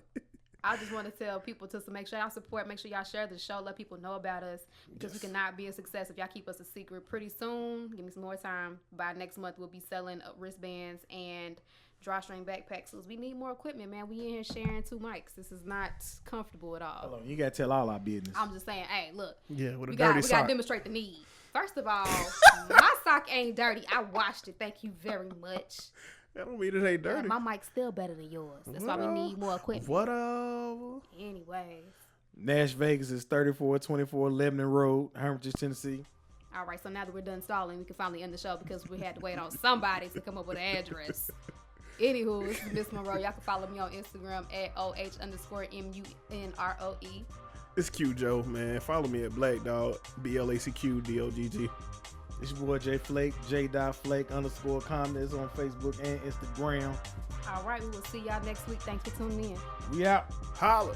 I just want to tell people to make sure y'all support, make sure y'all share the show, let people know about us because we cannot be a success if y'all keep us a secret. Pretty soon, give me some more time. By next month, we'll be selling wristbands and drawstring backpacks. So we need more equipment, man. We in here sharing 2 mics. This is not comfortable at all. Hold on, you gotta tell all our business. I'm just saying, hey, look, Yeah, with a we dirty gotta sock. demonstrate the need. First of all, my sock ain't dirty. I washed it. Thank you very much. That don't mean it ain't dirty. My mic's still better than yours. That's why we need more equipment. Whatever. Anyways. Nash Vegas is 3424 Lebanon Road, Hermitage, Tennessee. All right, so now that we're done stalling, we can finally end the show because we had to wait on somebody to come up with an address. Anywho, this is Miss Monroe. Y'all can follow me on Instagram at OH_MUNROE. It's Q Joe, man. Follow me at Black Dog, BLACQDOGG. It's your boy J Flake, J.Flake _comments on Facebook and Instagram. All right, we will see y'all next week. Thanks for tuning in. We out. Holla.